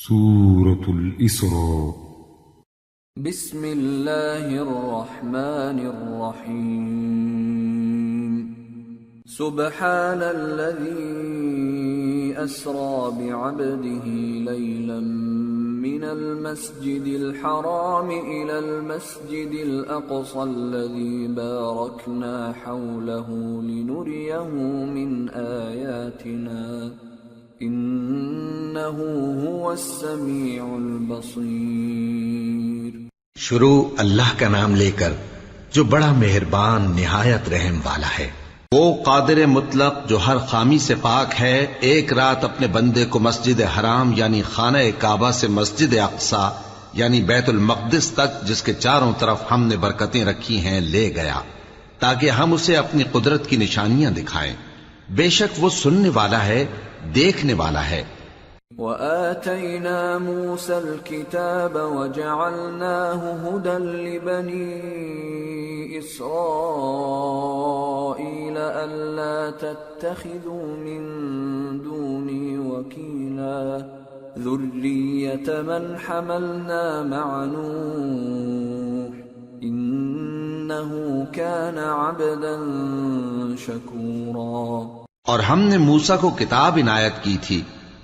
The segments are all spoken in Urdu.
سورة الإسراء. بسم الله الرحمن الرحيم. سبحان الذي أسرى بعبده ليلا من المسجد الحرام إلى المسجد الأقصى الذي باركنا حوله لنريه من آياتنا إنه هو السميع البصير. شروع اللہ کا نام لے کر جو بڑا مہربان نہایت رحم والا ہے. وہ قادر مطلق جو ہر خامی سے پاک ہے، ایک رات اپنے بندے کو مسجد حرام یعنی خانہ کعبہ سے مسجد اقصی یعنی بیت المقدس تک، جس کے چاروں طرف ہم نے برکتیں رکھی ہیں، لے گیا تاکہ ہم اسے اپنی قدرت کی نشانیاں دکھائیں. بے شک وہ سننے والا ہے، دیکھنے والا ہے. وآتينا موسى الكتاب وجعلناه هدى لبني إسرائيل ألا تتخذوا من دوني وكيلا ذرية من حملنا مع نوح إنه كان عبدا شكورا. اور ہم نے موسیٰ کو کتاب عنایت کی تھی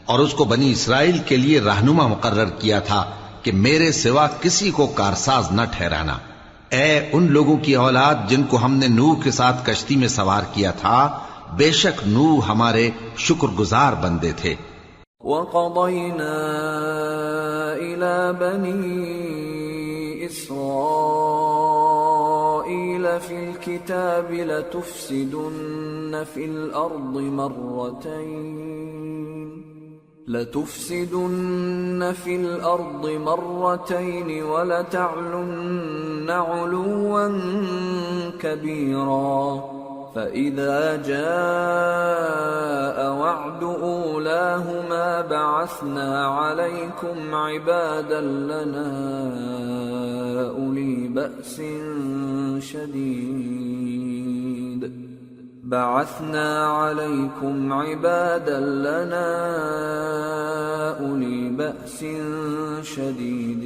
اور اس کو بنی اسرائیل کے لیے رہنما مقرر کیا تھا کہ میرے سوا کسی کو کارساز نہ ٹھہرانا. اے ان لوگوں کی اولاد جن کو ہم نے نوح کے ساتھ کشتی میں سوار کیا تھا، بے شک نوح ہمارے شکر گزار بندے تھے. وَقَضَيْنَا إِلَى بَنِي إِسْرَائِيلَ فِي الْكِتَابِ لَتُفْسِدُنَّ فِي الْأَرْضِ مَرَّتَيْنِ وَلَتَعْلُنَّ عُلُوًّا كَبِيرًا. فَإِذَا جَاءَ وَعْدُ أُولَاهُمَا بَعَثْنَا عَلَيْكُمْ عِبَادًا لَنَا أُولِي بَأْسٍ شَدِيدٍ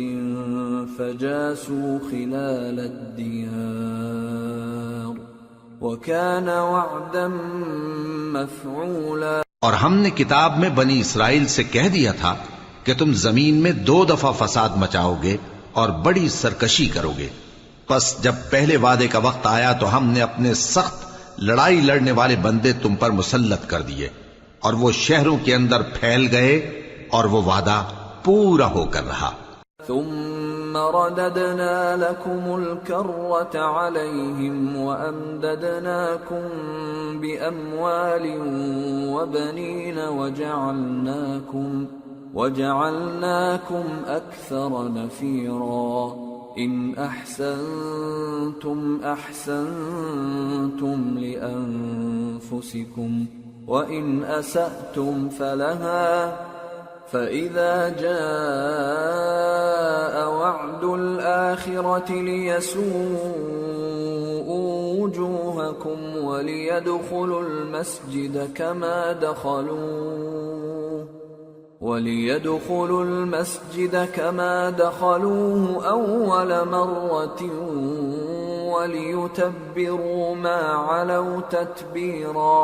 فَجَاسُوا خِلَالَ الدِّيَارِ وَكَانَ وَعْدًا مَفْعُولًا. اور ہم نے کتاب میں بنی اسرائیل سے کہہ دیا تھا کہ تم زمین میں 2 دفعہ فساد مچاؤ گے اور بڑی سرکشی کرو گے. پس جب پہلے وعدے کا وقت آیا تو ہم نے اپنے سخت لڑائی لڑنے والے بندے تم پر مسلط کر دیے اور وہ شہروں کے اندر پھیل گئے اور وہ وعدہ پورا ہو کر رہا. ثم رددنا لكم الكرة عليهم وأمددناكم بأموال وبنين وجعلناكم أكثر نفيرا. إن أحسنتم أحسنتم لأنفسكم وإن أسأتم فلها. فإذا جاء وعد الآخرة ليسوءوا وجوهكم وليدخلوا المسجد كما دخلوه أول مرة وَلِيُتَبِّرُوا مَا عَلَوْا تَتْبِيرًا.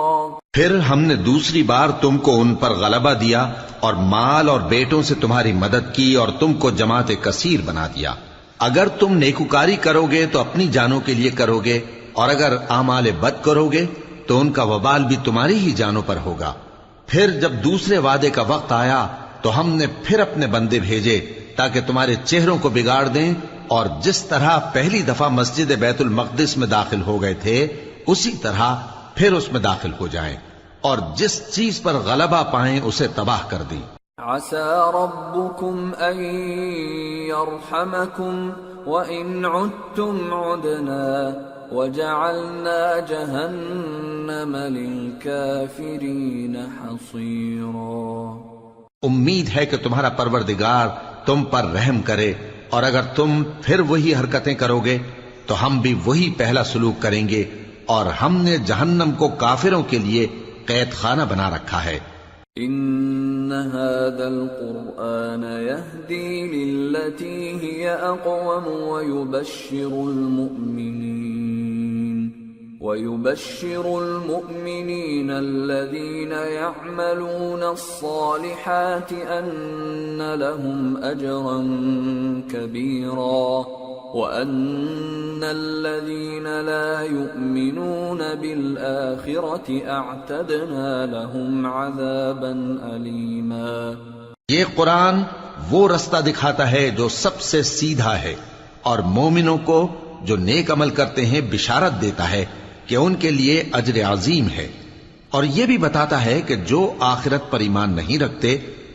پھر ہم نے دوسری بار تم کو ان پر غلبہ دیا اور مال اور بیٹوں سے تمہاری مدد کی اور تم کو جماعت کثیر بنا دیا. اگر تم نیکوکاری کرو گے تو اپنی جانوں کے لیے کرو گے، اور اگر اعمال بد کرو گے تو ان کا وبال بھی تمہاری ہی جانوں پر ہوگا. پھر جب دوسرے وعدے کا وقت آیا تو ہم نے پھر اپنے بندے بھیجے تاکہ تمہارے چہروں کو بگاڑ دیں، اور جس طرح پہلی دفعہ مسجد بیت المقدس میں داخل ہو گئے تھے اسی طرح پھر اس میں داخل ہو جائیں، اور جس چیز پر غلبہ پائیں اسے تباہ کر دیں. عسى ربكم أن يرحمكم وإن عدتم عدنا وجعلنا جهنم للكافرين حصيرا. امید ہے کہ تمہارا پروردگار تم پر رحم کرے، اور اگر تم پھر وہی حرکتیں کرو گے تو ہم بھی وہی پہلا سلوک کریں گے، اور ہم نے جہنم کو کافروں کے لیے قید خانہ بنا رکھا ہے. إن هذا القرآن يهدي للتي هي أقوم ويبشر المؤمنين الذين يعملون الصالحات أن لهم أجرا كبيرا وأن الذين لا يؤمنون بالآخرة أعتدنا لهم عذابا أليما۔ یہ قرآن وہ رستہ دکھاتا ہے جو سب سے سیدھا ہے، اور مومنوں کو جو نیک عمل کرتے ہیں بشارت دیتا ہے کہ ان کے لیے اجر عظیم ہے، اور یہ بھی بتاتا ہے کہ جو آخرت پر ایمان نہیں رکھتے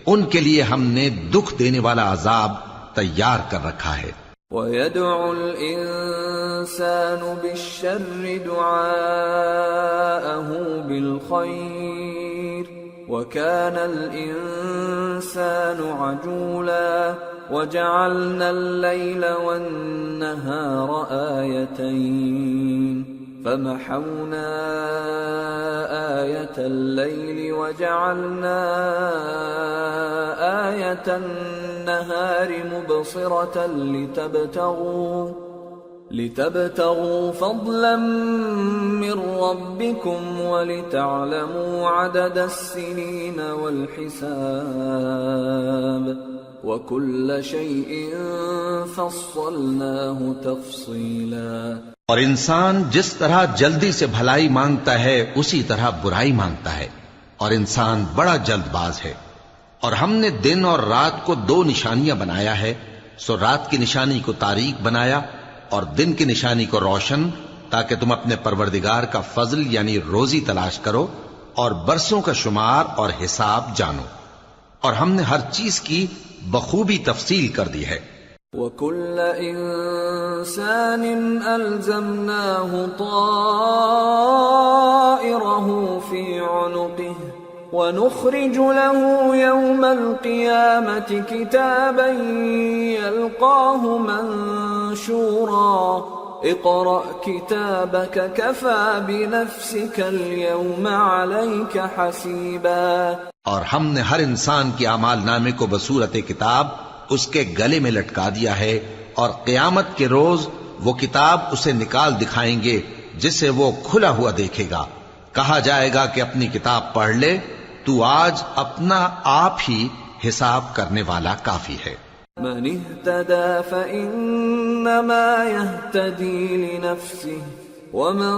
ان کے لیے ہم نے دکھ دینے والا عذاب تیار کر رکھا ہے۔ وَيَدْعُ الْإِنسَانُ بِالشَّرِّ دُعَاءَهُ بِالْخَيْرِ وَكَانَ الْإِنسَانُ عَجُولًا وَجَعَلْنَا اللَّيْلَ وَالنَّهَارَ آيَتَيْنِ فَمَحَوْنَا آيَةَ اللَّيْلِ وَجَعَلْنَا آيَةَ النَّهَارِ مُبْصِرَةً لِتَبْتَغُوا فَضْلًا مِّن رَّبِّكُمْ وَلِتَعْلَمُوا عَدَدَ السِّنِينَ وَالْحِسَابَ وَكُلَّ شَيْءٍ فَصَّلْنَاهُ تَفْصِيلًا۔ اور انسان جس طرح جلدی سے بھلائی مانگتا ہے اسی طرح برائی مانگتا ہے، اور انسان بڑا جلد باز ہے۔ اور ہم نے دن اور رات کو دو نشانیاں بنایا ہے، سو رات کی نشانی کو تاریک بنایا اور دن کی نشانی کو روشن، تاکہ تم اپنے پروردگار کا فضل یعنی روزی تلاش کرو اور برسوں کا شمار اور حساب جانو، اور ہم نے ہر چیز کی بخوبی تفصیل کر دی ہے۔ وَكُلَّ إِنسَانٍ أَلْزَمْنَاهُ طَائِرَهُ فِي عُنُقِهِ وَنُخْرِجُ لَهُ يَوْمَ الْقِيَامَةِ كِتَابًا يَلْقَاهُ مَنشُورًا اقْرَأْ كِتَابَكَ كَفَى بِنَفْسِكَ الْيَوْمَ عَلَيْكَ حَسِيبًا۔ اور ہم نے ہر انسان کے اعمال نامے کو بصورت کتاب اس کے گلے میں لٹکا دیا ہے، اور قیامت کے روز وہ کتاب اسے نکال دکھائیں گے جسے وہ کھلا ہوا دیکھے گا۔ کہا جائے گا کہ اپنی کتاب پڑھ لے، تو آج اپنا آپ ہی حساب کرنے والا کافی ہے۔ من اهتدى فإنما يهتدي لنفسه ومن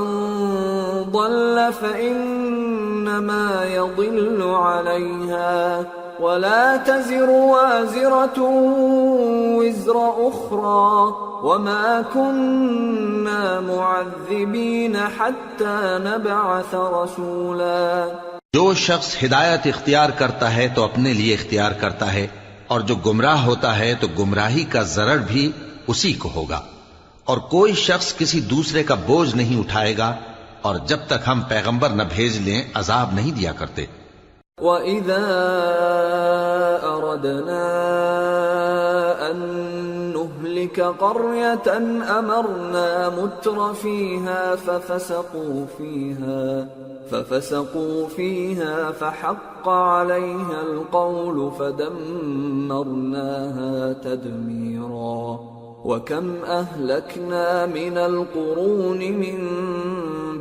ضل فإنما يضل عليها ولا تزر وازرة وزر أخرى وما كنا معذبين حتى نبعث رسولا۔ جو شخص ہدایت اختیار کرتا ہے تو اپنے لیے اختیار کرتا ہے، اور جو گمراہ ہوتا ہے تو گمراہی کا ضرر بھی اسی کو ہوگا، اور کوئی شخص کسی دوسرے کا بوجھ نہیں اٹھائے گا، اور جب تک ہم پیغمبر نہ بھیج لیں عذاب نہیں دیا کرتے۔ وَإِذَا أَرَدْنَا أَن نُّهْلِكَ قَرْيَةً أَمَرْنَا مُتْرَ فِيهَا فَفَسَقُوا فِيهَا فَحَقَّ عَلَيْهَا الْقَوْلُ فَدَمَّرْنَاهَا تَدْمِيرًا۔ وَكَمْ أَهْلَكْنَا مِنَ الْقُرُونِ مِن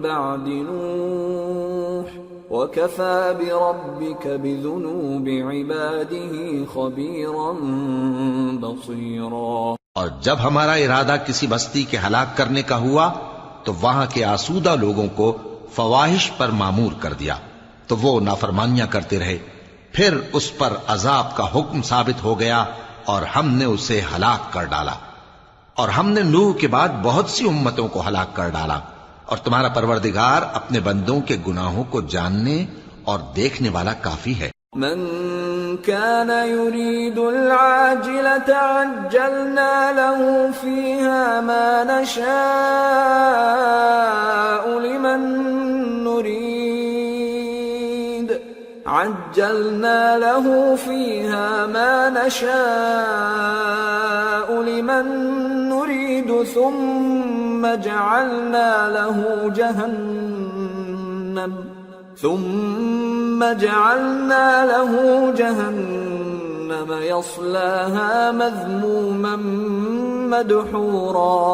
بَعْدِ نُوحٍ وَكَفَى بِرَبِّكَ بِذُنُوبِ عِبَادِهِ خَبِيرًا بَصِيرًا۔ اور جب ہمارا ارادہ کسی بستی کے ہلاک کرنے کا ہوا تو وہاں کے آسودہ لوگوں کو فواحش پر معمور کر دیا، تو وہ نافرمانیاں کرتے رہے، پھر اس پر عذاب کا حکم ثابت ہو گیا اور ہم نے اسے ہلاک کر ڈالا۔ اور ہم نے نوح کے بعد بہت سی امتوں کو ہلاک کر ڈالا، اور تمہارا پروردگار اپنے بندوں کے گناہوں کو جاننے اور دیکھنے والا کافی ہے۔ من كان يريد العاجلة عجلنا له فيها ما نشاء لمن نريد ثم جعلنا له ثم جعلنا له جهنم يصلاها مذموما مدحورا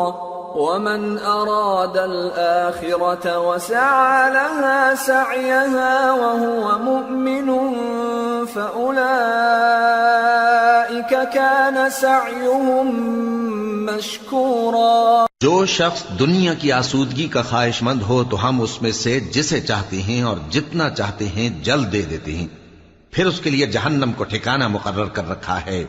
ومن أراد الآخرة وسعى لها سعيها وهو مؤمن فأولئك كان سعيهم مشكورا۔ جو شخص دنیا کی آسودگی کا خواہش مند ہو تو ہم اس میں سے جسے چاہتے ہیں اور جتنا چاہتے ہیں جلد دے دیتے ہیں، پھر اس کے لیے جہنم کو ٹھکانہ مقرر کر رکھا ہے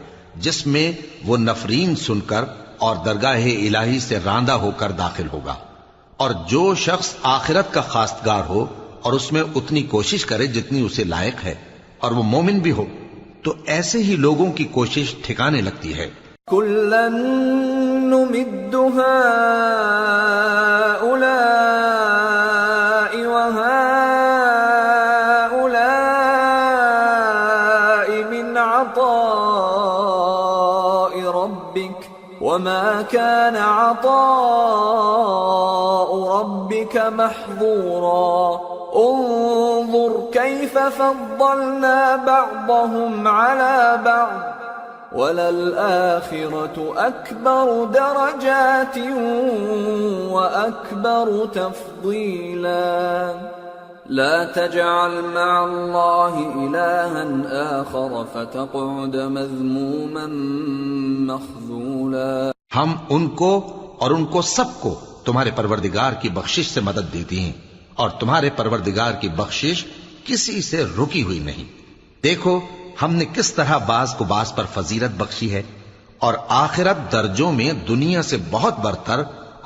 جس میں وہ نفرین سن کر اور درگاہ الہی سے راندہ ہو کر داخل ہوگا۔ اور جو شخص آخرت کا خواستگار ہو اور اس میں اتنی کوشش کرے جتنی اسے لائق ہے اور وہ مومن بھی ہو تو ایسے ہی لوگوں کی کوشش ٹھکانے لگتی ہے۔ كُلًّا نُمِدُّ هَؤُلَاءِ وَهَؤُلَاءِ مِنْ عَطَاءِ رَبِّكَ وَمَا كَانَ عَطَاءُ رَبِّكَ مَحْظُورًا انظر كيف فضلنا بعضهم على بعض وَلَلْآخِرَةُ أَكْبَرُ دَرَجَاتٍ وَأَكْبَرُ تَفْضِيلًا لَا تَجْعَلْ مَعَ اللَّهِ إِلَٰهًا آخَرَ فَتَقْعُدَ مَذْمُومًا مَخْذُولًا۔ ہم ان کو اور ان کو سب کو تمہارے پروردگار کی بخشش سے مدد دیتی ہیں اور تمہارے پروردگار کی بخشش کسی سے رکی ہوئی نہیں۔ دیکھو ہم نے کس طرح بعض کو بعض پر فضیلت بخشی ہے، اور آخرت درجوں میں دنیا سے بہت برتر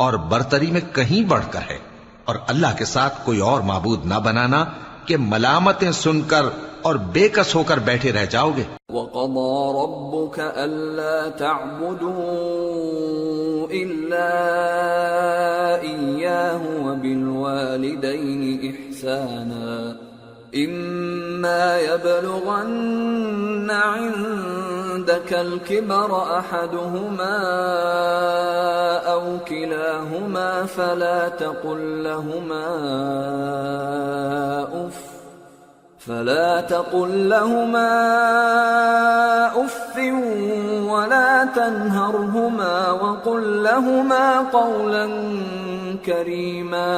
اور برتری میں کہیں بڑھ کر ہے، اور اللہ کے ساتھ کوئی اور معبود نہ بنانا کہ ملامتیں سن کر اور بے کس ہو کر بیٹھے رہ جاؤ گے۔ وَقَضَى رَبُّكَ أَلَّا تَعْبُدُوا إِلَّا إِيَّاهُ وَبِالْوَالِدَيْنِ إِحْسَانًا إِمَّا يَبْلُغَنَّ عِندَكَ الْكِبَرَ أَحَدُهُمَا أَوْ كِلَاهُمَا فَلَا تقل لهما أف ولا تنهرهما وقل لهما قولا كريما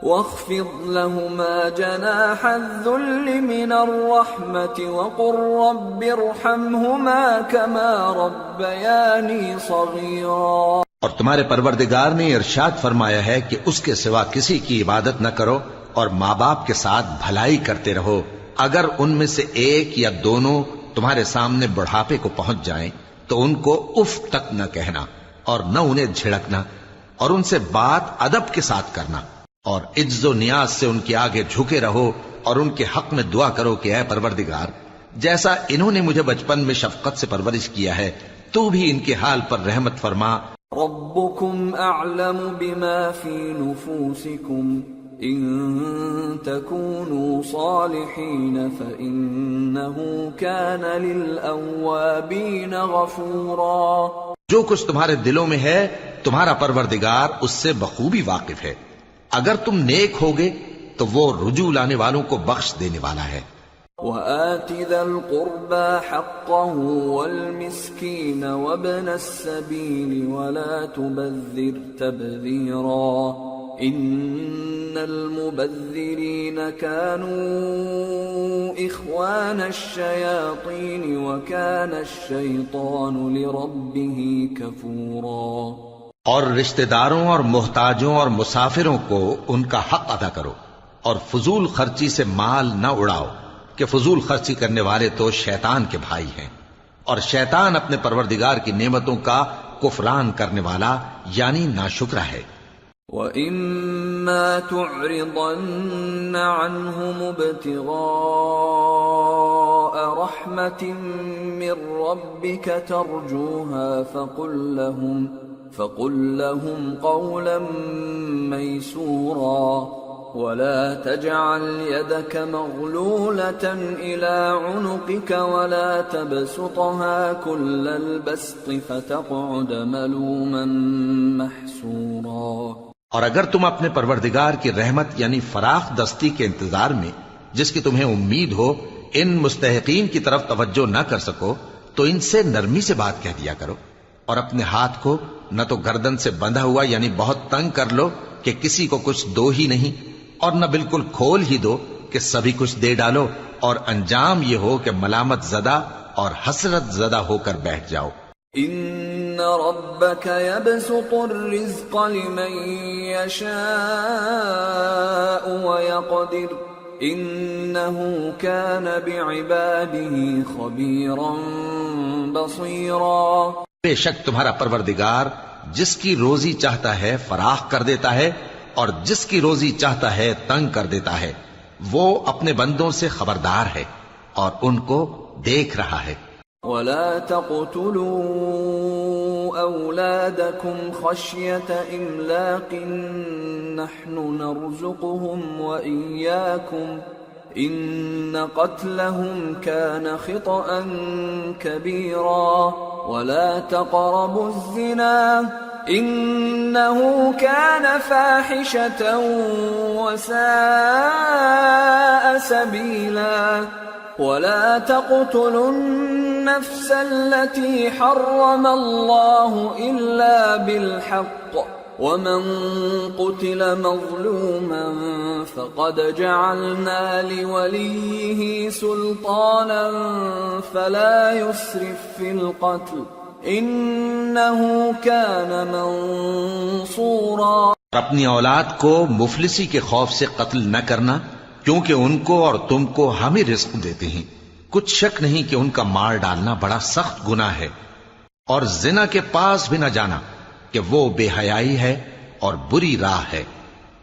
واخفض لهما جناح الذل من الرحمة وقل رب ارحمهما كما ربياني صغيرا۔ اور تمہارے پروردگار نے ارشاد فرمایا ہے کہ اس کے سوا کسی کی عبادت نہ کرو اور ماں باپ کے ساتھ بھلائی کرتے رہو، اگر ان میں سے ایک یا دونوں تمہارے سامنے بڑھاپے کو پہنچ جائیں تو ان کو اف تک نہ کہنا اور نہ انہیں جھڑکنا، اور ان سے بات ادب کے ساتھ کرنا، اور عجز و نیاز سے ان کے آگے جھکے رہو اور ان کے حق میں دعا کرو کہ اے پروردگار، جیسا انہوں نے مجھے بچپن میں شفقت سے پرورش کیا ہے تو بھی ان کے حال پر رحمت فرما۔ ربكم أعلم بما في نفوسكم إن تكونوا صالحين فإنه كان للأوابين غفورا۔ جو کچھ تمہارے دلوں میں ہے تمہارا پروردگار اس سے بخوبی واقف ہے، اگر تم نیک ہوگے تو وہ رجوع لانے والوں کو بخش دینے والا ہے۔ وآت ذا القربى حقه والمسكين وابن السبيل ولا تبذر تبذيرا إن المبذرين كانوا إخوان الشياطين وكان الشيطان لربه كفورا۔ اور رشتہ داروں اور محتاجوں اور مسافروں کو ان کا حق ادا کرو، اور فضول خرچی سے مال نہ اڑاؤ کہ فضول خرچی کرنے والے تو شیطان کے بھائی ہیں، اور شیطان اپنے پروردگار کی نعمتوں کا کفران کرنے والا یعنی ناشکرا ہے۔ وَإِمَّا تُعْرِضَنَّ عَنْهُمُ ابْتِغَاءَ رَحْمَةٍ مِّن رَّبِّكَ تَرْجُوهَا فَقُل لَّهُمْ قَوْلًا مَّيْسُورًا ولا تجعل يدك مغلولة إلى عنقك ولا تبسطها كل البسط فتقعد ملوما محسورا۔ اور اگر تم اپنے پروردگار کی رحمت یعنی فراخ دستی کے انتظار میں جس کی تمہیں امید ہو ان مستحقین کی طرف توجہ نہ کر سکو تو ان سے نرمی سے بات کہہ دیا کرو، اور اپنے ہاتھ کو نہ تو گردن سے بندھا ہوا یعنی بہت تنگ کر لو کہ کسی کو کچھ دو ہی نہیں، اور نہ بالکل کھول ہی دو کہ سبھی کچھ دے ڈالو، اور انجام یہ ہو کہ ملامت زدہ اور حسرت زدہ ہو کر بیٹھ جاؤ۔ ان ربك يبسط الرزق لمن يشاء ويقدر انه كان بعباده خبيرا بصيرا۔ بے شک تمہارا پروردگار جس کی روزی چاہتا ہے فراخ کر دیتا ہے اور جس کی روزی چاہتا ہے تنگ کر دیتا ہے، وہ اپنے بندوں سے خبردار ہے اور ان کو دیکھ رہا ہے۔ ولا تقتلوا أولادكم خشية إملاق نحن نرزقهم وإياكم إن قتلهم كان خطأ كبيرا ولا تقربوا الزنا إنه كان فاحشة وساء سبيلا ولا تقتلوا النفس التي حرم الله إلا بالحق ومن قتل مظلوما فقد جعلنا لوليه سلطانا فلا يسرف في القتل إنه كان منصورا۔ اپنی اولاد کو مفلسی کے خوف سے قتل نہ کرنا، کیونکہ ان کو اور تم کو ہم ہی رزق دیتے ہیں، کچھ شک نہیں کہ ان کا مار ڈالنا بڑا سخت گناہ ہے، اور زنا کے پاس بھی نہ جانا کہ وہ بے حیائی ہے اور بری راہ ہے،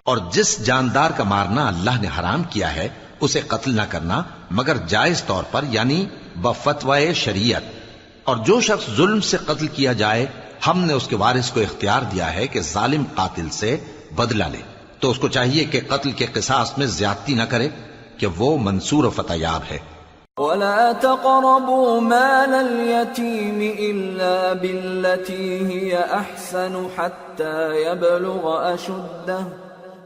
اور جس جاندار کا مارنا اللہ نے حرام کیا ہے اسے قتل نہ کرنا مگر جائز طور پر یعنی بفتوائے شریعت، اور جو شخص ظلم سے قتل کیا جائے ہم نے اس کے وارث کو اختیار دیا ہے کہ ظالم قاتل سے بدلہ لے، تو اس کو چاہیے کہ قتل کے قصاص میں زیادتی نہ کرے کہ وہ منصور و فتح یاب ہے۔ ولا تقربوا مال اليتيم إلا بالتي هي أحسن حتى يبلغ أشده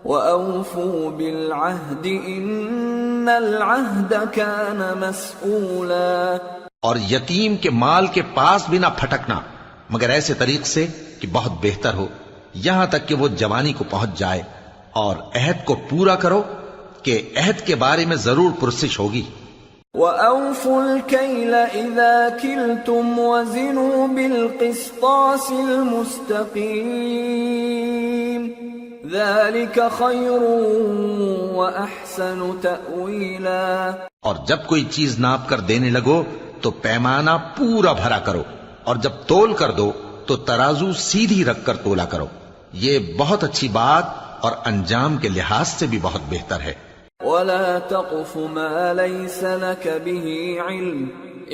وأوفوا بالعهد إن العهد كان مسؤولا۔ اور یتیم کے مال کے پاس بھی نہ پھٹکنا مگر ایسے طریق سے کہ بہت بہتر ہو، یہاں تک کہ وہ جوانی کو پہنچ جائے، اور عہد کو پورا کرو کہ عہد کے بارے میں ضرور پرسش ہوگی۔ وَأَوْفُوا الْكَيْلَ إِذَا كِلْتُمْ وَزِنُوا بِالْقِسْطَاسِ الْمُسْتَقِيمِ ذَلِكَ خَيْرٌ وَأَحْسَنُ تَأْوِيلًا۔ اور جب کوئی چیز ناپ کر دینے لگو تو پیمانہ پورا بھرا کرو، اور جب تول کر دو تو ترازو سیدھی رکھ کر تولا کرو، یہ بہت اچھی بات اور انجام کے لحاظ سے بھی بہت بہتر ہے۔ وَلَا تَقْفُ مَا لَيْسَ لَكَ بِهِ عِلْمٌ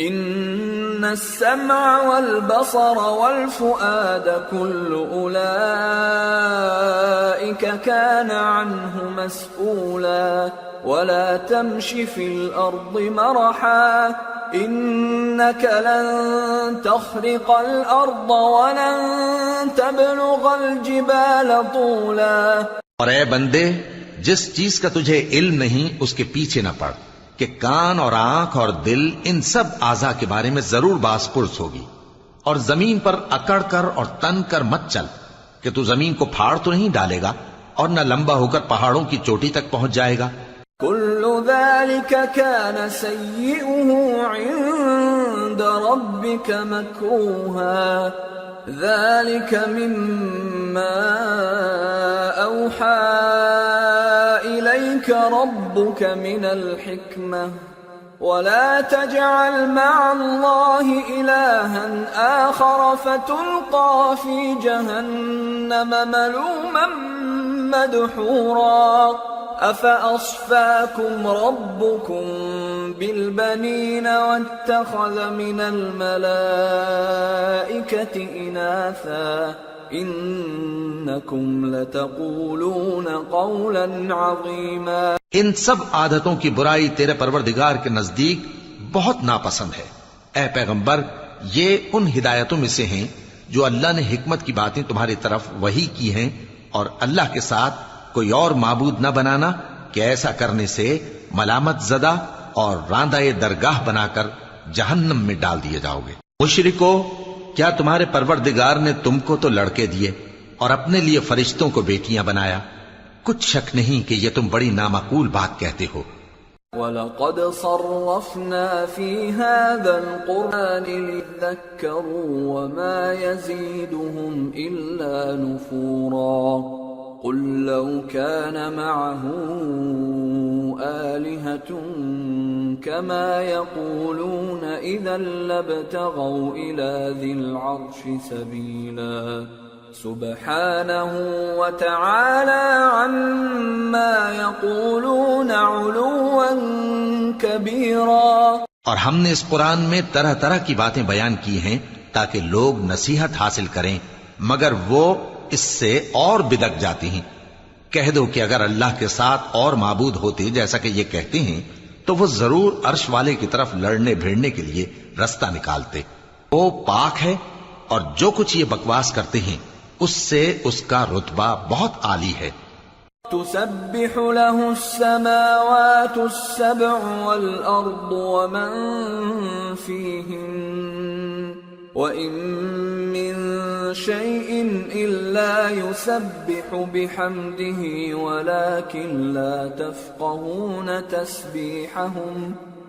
إِنَّ السَّمْعَ وَالْبَصَرَ وَالْفُؤَادَ كُلُّ أُولَئِكَ كَانَ عَنْهُ مَسْئُولًا وَلَا تَمْشِ فِي الْأَرْضِ مَرَحًا إِنَّكَ لَن تَخْرِقَ الْأَرْضَ وَلَن تَبْلُغَ الْجِبَالَ طُولًا۔ اور اے بندے، جس چیز کا تجھے علم نہیں اس کے پیچھے نہ پڑ کہ کان اور آنکھ اور دل ان سب اعضاء کے بارے میں ضرور باس پرس ہوگی، اور زمین پر اکڑ کر اور تن کر مت چل کہ تو زمین کو پھاڑ تو نہیں ڈالے گا اور نہ لمبا ہو کر پہاڑوں کی چوٹی تک پہنچ جائے گا۔ كل ذلك كان سيئه عند ربك مكروها ذلك مما أوحى إليك ربك من الحكمة ولا تجعل مع الله إلها آخر فتلقى في جهنم ملوما مدحورا أفأصفاكم ربكم بالبنين واتخذ من الملائكة إناثا إنكم لتقولون قولا عظيما۔ ان سب عادتوں کی برائی تیرے پروردگار کے نزدیک بہت ناپسند ہے۔ اے پیغمبر، یہ ان ہدایتوں میں سے ہیں جو اللہ نے حکمت کی باتیں تمہاری طرف وحی کی ہیں اور اللہ کے ساتھ کوئی اور معبود نہ بنانا کہ ایسا کرنے سے ملامت زدہ اور راندہ درگاہ بنا کر جہنم میں ڈال دیے جاؤ گے۔ مشرکو، کیا تمہارے پروردگار نے تم کو تو لڑکے دیے اور اپنے لیے فرشتوں کو بیٹیاں بنایا؟ کچھ شک نہیں کہ یہ تم بڑی نامعقول بات کہتے ہو۔ وَلَقَدْ صَرَّفْنَا فِي هَذَا الْقُرْآنِ لِيَذَّكَّرُوا وَمَا يَزِيدُهُمْ إِلَّا نُفُورًا قُلْ لَوْ كَانَ مَعَهُ آلِهَةٌ كَمَا يَقُولُونَ إِذًا لَابْتَغَوْا إِلَى ذِي الْعَرْشِ سَبِيلًا سبحانه وتعالى عما يقولون علوا كبيرا۔ اور ہم نے اس قرآن میں طرح طرح کی باتیں بیان کی ہیں تاکہ لوگ نصیحت حاصل کریں، مگر وہ اس سے اور بدک جاتی ہیں۔ کہہ دو کہ اگر اللہ کے ساتھ اور معبود ہوتے جیسا کہ یہ کہتے ہیں تو وہ ضرور عرش والے کی طرف لڑنے بھیڑنے کے لیے رستہ نکالتے۔ وہ پاک ہے اور جو کچھ یہ بکواس کرتے ہیں اس سے اس کا رتبہ بہت عالی ہے۔ تسبح له السماوات السبع والأرض ومن فيهن وإن من شيء إلا يسبح بحمده ولكن لا تفقهون تسبيحهم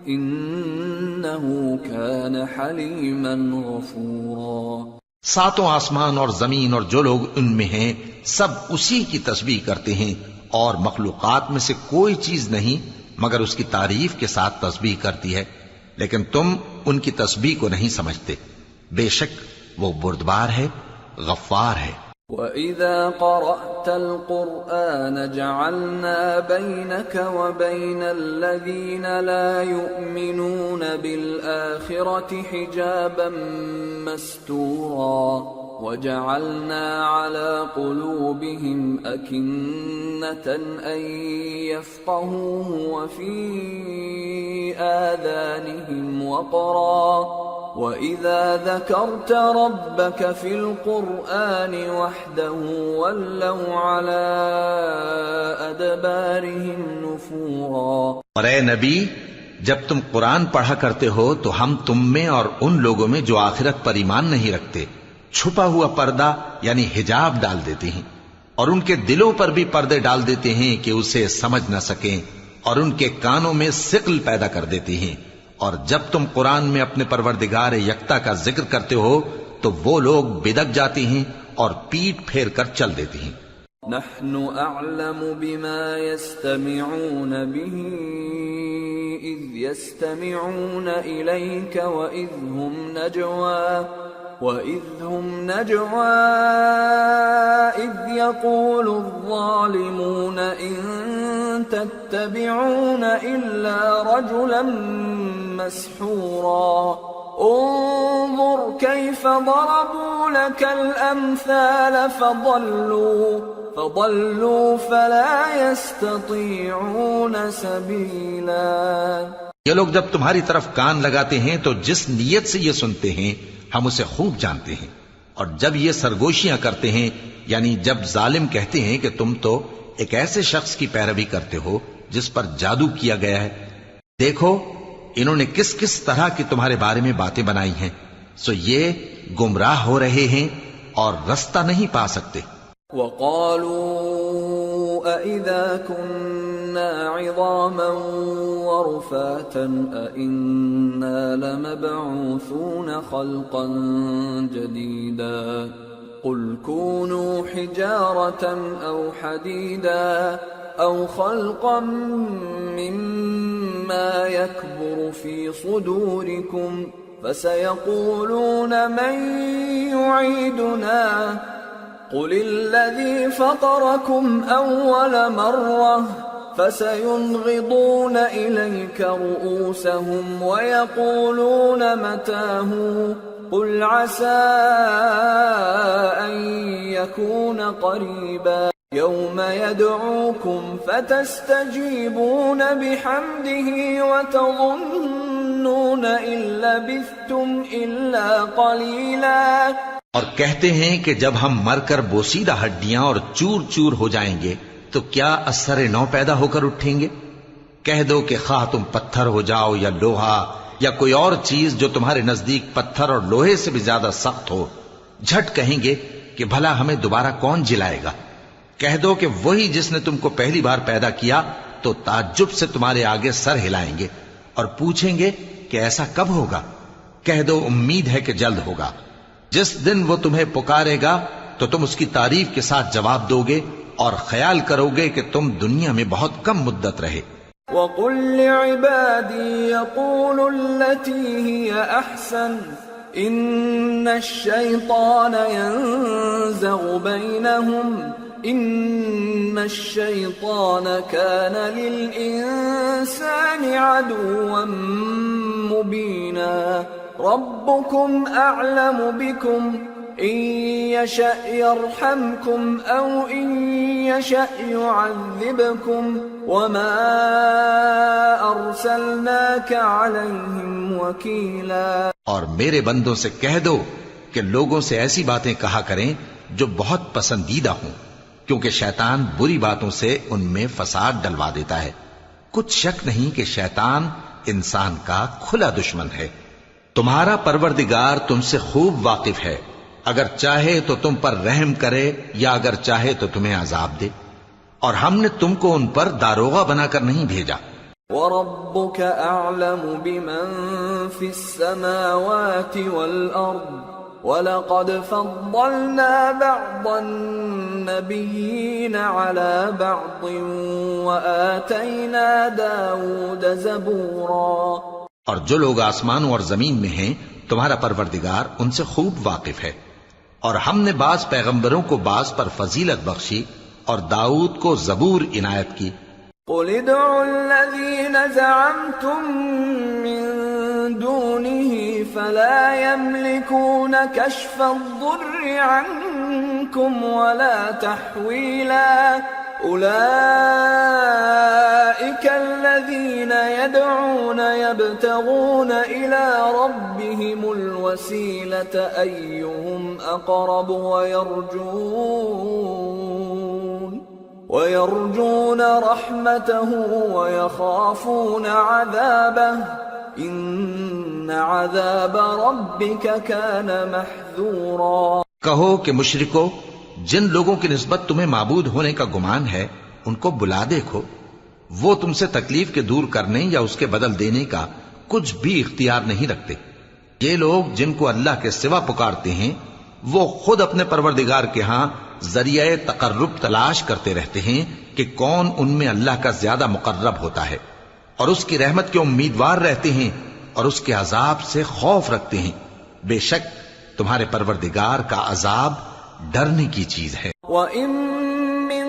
إنه كان حليما غفورا۔ ساتوں آسمان اور زمین اور جو لوگ ان میں ہیں سب اسی کی تسبیح کرتے ہیں، اور مخلوقات میں سے کوئی چیز نہیں مگر اس کی تعریف کے ساتھ تسبیح کرتی ہے، لیکن تم ان کی تسبیح کو نہیں سمجھتے۔ بے شک وہ بردبار ہے، غفار ہے۔ وَإِذَا قَرَأْتَ الْقُرْآنَ جَعَلْنَا بَيْنَكَ وَبَيْنَ الَّذِينَ لَا يُؤْمِنُونَ بِالْآخِرَةِ حِجَابًا مَسْتُورًا وَجَعَلْنَا عَلَى قُلُوبِهِمْ أَكِنَّةً أَن يَفْقَهُوهُ وَفِي آذَانِهِمْ وَقْرًا وَإِذَا ذَكَرْتَ رَبَّكَ فِي الْقُرْآنِ وَحْدَهُ وَلَّوْا عَلَى أَدْبَارِهِمْ نُفُورًا۔ اور اے نبی، جب تم قرآن پڑھا کرتے ہو تو ہم تم میں اور ان لوگوں میں جو آخرت پر ایمان نہیں رکھتے چھپا ہوا پردہ یعنی حجاب ڈال دیتے ہیں، اور ان کے دلوں پر بھی پردے ڈال دیتے ہیں کہ اسے سمجھ نہ سکیں، اور ان کے کانوں میں ثقل پیدا کر دیتے ہیں۔ اور جب تم قرآن میں اپنے پروردگار یکتا کا ذکر کرتے ہو تو وہ لوگ بدک جاتے ہیں اور پیٹ پھیر کر چل دیتے ہیں۔ نحن اعلم بما يستمعون به اذ يستمعون اليك واذ هم نجوى اذ يقول الظالمون ان تتبعون الا رجلا مسحورا انظر كيف ضربوا لك الامثال فضلوا فلا يستطيعون سبيلا۔ یہ لوگ جب تمہاری طرف کان لگاتے ہیں تو جس نیت سے یہ سنتے ہیں ہم اسے خوب جانتے ہیں، اور جب یہ سرگوشیاں کرتے ہیں یعنی جب ظالم کہتے ہیں کہ تم تو ایک ایسے شخص کی پیروی کرتے ہو جس پر جادو کیا گیا ہے، دیکھو انہوں نے کس کس طرح کی تمہارے بارے میں باتیں بنائی ہیں، سو یہ گمراہ ہو رہے ہیں اور رستہ نہیں پا سکتے۔ وَقَالُوا أَإِذَا كُنَّا عِظَامًا وَرُفَاتًا أَإِنَّا لَمَبْعُوثُونَ خَلْقًا جَدِيدًا قُلْ كُونُوا حِجَارَةً أَوْ حَدِيدًا أَوْ خَلْقًا مِّمَّا يَكْبُرُ فِي صُدُورِكُمْ فَسَيَقُولُونَ مَن يُعِيدُنَا قُلِ الَّذِي فَطَرَكُمْ أَوَّلَ مَرَّةٍ فَسَيُنْغِضُونَ إِلَيْكَ رُؤُوسَهُمْ وَيَقُولُونَ مَتَىٰ هُوَ قُلْ عَسَىٰ أَن يَكُونَ قَرِيبًا يَوْمَ يَدْعُوكُمْ فَتَسْتَجِيبُونَ بِحَمْدِهِ وَتَظُنُّونَ إِن لَّبِثْتُمْ إِلَّا قَلِيلًا۔ اور کہتے ہیں کہ جب ہم مر کر بوسیدہ ہڈیاں اور چور چور ہو جائیں گے تو کیا اثر نو پیدا ہو کر اٹھیں گے؟ کہہ دو کہ خواہ تم پتھر ہو جاؤ یا لوہا یا کوئی اور چیز جو تمہارے نزدیک پتھر اور لوہے سے بھی زیادہ سخت ہو، جھٹ کہیں گے کہ بھلا ہمیں دوبارہ کون جلائے گا؟ کہہ دو کہ وہی جس نے تم کو پہلی بار پیدا کیا تو تعجب سے تمہارے آگے سر ہلائیں گے اور پوچھیں گے کہ ایسا کب ہوگا؟ کہہ دو امید ہے کہ جلد ہوگا۔ جس دن وہ تمہیں پکارے گا تو تم اس کی تعریف کے ساتھ جواب دو گے اور خیال کرو گے کہ تم دنیا میں بہت کم مدت رہے۔ وَقُلْ لِعِبَادِي يَقُولُوا الَّتِي هِيَ أَحْسَنُ إِنَّ الشَّيْطَانَ يَنزَغُ بَيْنَهُمْ إِنَّ الشَّيْطَانَ كَانَ لِلْإِنسَانِ عَدُوًّا مُبِينًا رَبُّكُمْ أَعْلَمُ بِكُمْ إِن يَشَأْ يَرْحَمْكُمْ أَوْ إِن يَشَأْ يُعَذِّبْكُمْ وَمَا أَرْسَلْنَاكَ عَلَيْهِمْ وَكِيلًا۔ اور میرے بندوں سے کہہ دو کہ لوگوں سے ایسی باتیں کہا کریں جو بہت پسندیدہ ہوں، کیونکہ شیطان بری باتوں سے ان میں فساد ڈلوا دیتا ہے۔ کچھ شک نہیں کہ شیطان انسان کا کھلا دشمن ہے۔ تمہارا پروردگار تم سے خوب واقف ہے، اگر چاہے تو تم پر رحم کرے یا اگر چاہے تو تمہیں عذاب دے، اور ہم نے تم کو ان پر داروغہ بنا کر نہیں بھیجا۔ وَرَبُّكَ أَعْلَمُ بِمَن فِي السَّمَاوَاتِ وَالْأَرْضِ وَلَقَدْ فَضَّلْنَا بَعْضَ النَّبِيِّينَ عَلَى بَعْضٍ وَآتَيْنَا دَاوُودَ زَبُورًا۔ اور جو لوگ آسمانوں اور زمین میں ہیں تمہارا پروردگار ان سے خوب واقف ہے، اور ہم نے بعض پیغمبروں کو بعض پر فضیلت بخشی اور داؤد کو زبور عنایت کی۔ قُلِ ادْعُوا الَّذِينَ زَعَمْتُم مِّن دُونِهِ فَلَا يَمْلِكُونَ كَشْفَ الضُّرِّ عَنكُمْ وَلَا تَحْوِيلًا أُولَئِكَ الَّذِينَ يَدْعُونَ يَبْتَغُونَ إِلَى رَبِّهِمُ الْوَسِيلَةَ أَيُّهُمْ أَقْرَبُ وَيَرْجُونَ رَحْمَتَهُ وَيَخَافُونَ عَذَابَهُ إِنَّ عَذَابَ رَبِّكَ كَانَ مَحْذُورًا۔ کہو کہ مشرکو، جن لوگوں کی نسبت تمہیں معبود ہونے کا گمان ہے ان کو بلا دیکھو، وہ تم سے تکلیف کے دور کرنے یا اس کے بدل دینے کا کچھ بھی اختیار نہیں رکھتے۔ یہ لوگ جن کو اللہ کے سوا پکارتے ہیں وہ خود اپنے پروردگار کے ہاں ذریعہ تقرب تلاش کرتے رہتے ہیں کہ کون ان میں اللہ کا زیادہ مقرب ہوتا ہے، اور اس کی رحمت کے امیدوار رہتے ہیں اور اس کے عذاب سے خوف رکھتے ہیں۔ بے شک تمہارے پروردگار کا عذاب ڈرنے کی چیز ہے۔ وَإِن مِّن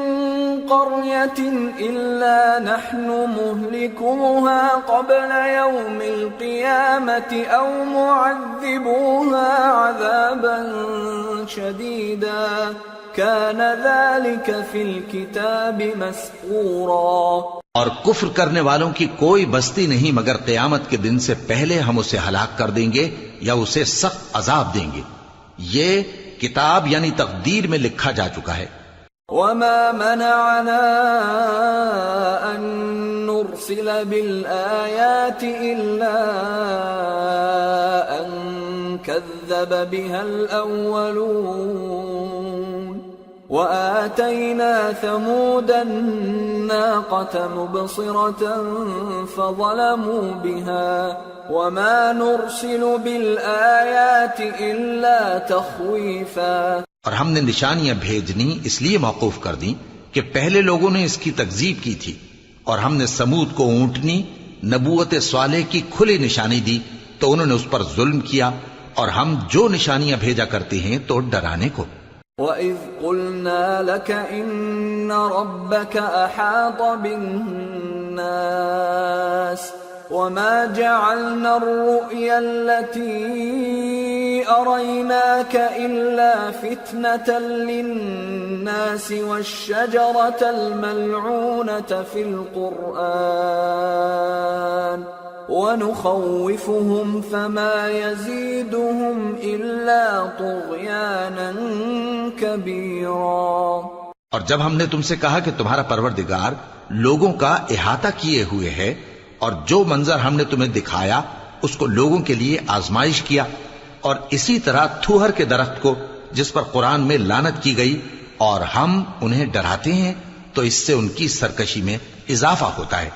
قَرْيَةٍ إِلَّا نَحْنُ مُهْلِكُوهَا قَبْلَ يَوْمِ الْقِيَامَةِ أَوْ مُعَذِّبُوهَا عَذَابًا شَدِيدًا كَانَ ذَلِكَ فِي الْكِتَابِ مَسْطُورًا۔ اور کفر کرنے والوں کی کوئی بستی نہیں مگر قیامت کے دن سے پہلے ہم اسے ہلاک کر دیں گے یا اسے سخت عذاب دیں گے، یہ کتاب یعنی تقدیر میں لکھا جا چکا ہے۔ وَمَا مَنَعَنَا أَن نُرْسِلَ بِالْآيَاتِ إِلَّا أَن كَذَّبَ بِهَا الْأَوَّلُونَ وَآتَيْنَا ثَمُودَ النَّاقَةَ مُبْصِرَةً فَظَلَمُوا بِهَا وَمَا نُرْسِلُ بِالْآيَاتِ إِلَّا تَخْوِيفًا۔ اور ہم نے نشانیاں بھیجنی اس لیے موقوف کر دیں کہ پہلے لوگوں نے اس کی تکذیب کی تھی، اور ہم نے سمود کو اونٹنی نبوت صالح کی کھلی نشانی دی تو انہوں نے اس پر ظلم کیا، اور ہم جو نشانیاں بھیجا کرتے ہیں تو ڈرانے کو۔ وَإِذْ قُلْنَا لَكَ إِنَّ رَبَّكَ أَحَاطَ بِالنَّاسِ وَمَا جَعَلْنَا الرُّؤْيَا الَّتِي أَرَيْنَاكَ إِلَّا فِتْنَةً لِلنَّاسِ وَالشَّجَرَةَ الْمَلْعُونَةَ فِي الْقُرْآنِ ونخوفهم فما يزيدهم إلا طغيانا كبيرا. اور جب ہم نے تم سے کہا کہ تمہارا پروردگار لوگوں کا احاطہ کیے ہوئے ہے اور جو منظر ہم نے تمہیں دکھایا اس کو لوگوں کے لیے آزمائش کیا، اور اسی طرح تھوہر کے درخت کو جس پر قرآن میں لعنت کی گئی، اور ہم انہیں ڈراتے ہیں تو اس سے ان کی سرکشی میں اضافہ ہوتا ہے.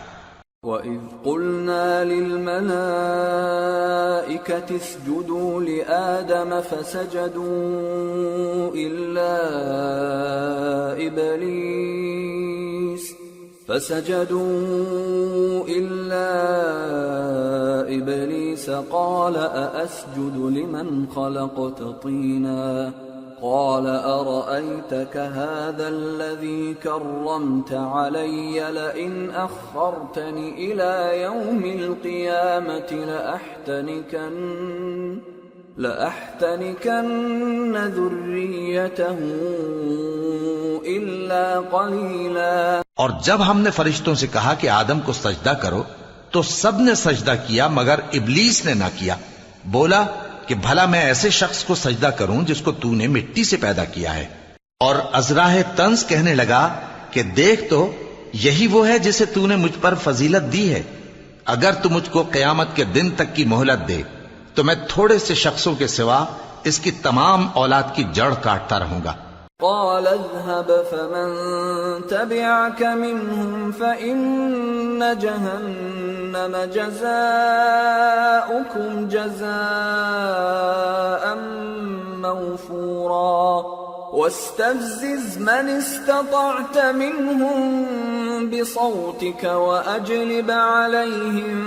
وَإِذْ قُلْنَا لِلْمَلَائِكَةِ اسْجُدُوا لِآدَمَ فَسَجَدُوا إِلَّا إِبْلِيسَ قَالَ أَأَسْجُدُ لِمَنْ خَلَقْتَ طِينًا قال أرأيتك هذا الذي كرمت علي لئن أخرتني إلى يوم القيامة لأحتنكن ذريته إلا قليلا. اور جب ہم نے فرشتوں سے کہا کہ آدم کو سجدہ کرو تو سب نے سجدہ کیا مگر ابلیس نے نہ کیا. بولا کہ بھلا میں ایسے شخص کو سجدہ کروں جس کو تو نے مٹی سے پیدا کیا ہے. اور ازراہ طنز کہنے لگا کہ دیکھ تو یہی وہ ہے جسے تو نے مجھ پر فضیلت دی ہے. اگر تو مجھ کو قیامت کے دن تک کی مہلت دے تو میں تھوڑے سے شخصوں کے سوا اس کی تمام اولاد کی جڑ کاٹتا رہوں گا. قال اذهب فمن تبعك منهم فإن جهنم جزاؤكم جزاء موفورا واستفزز من استطعت منهم بصوتك وأجلب عليهم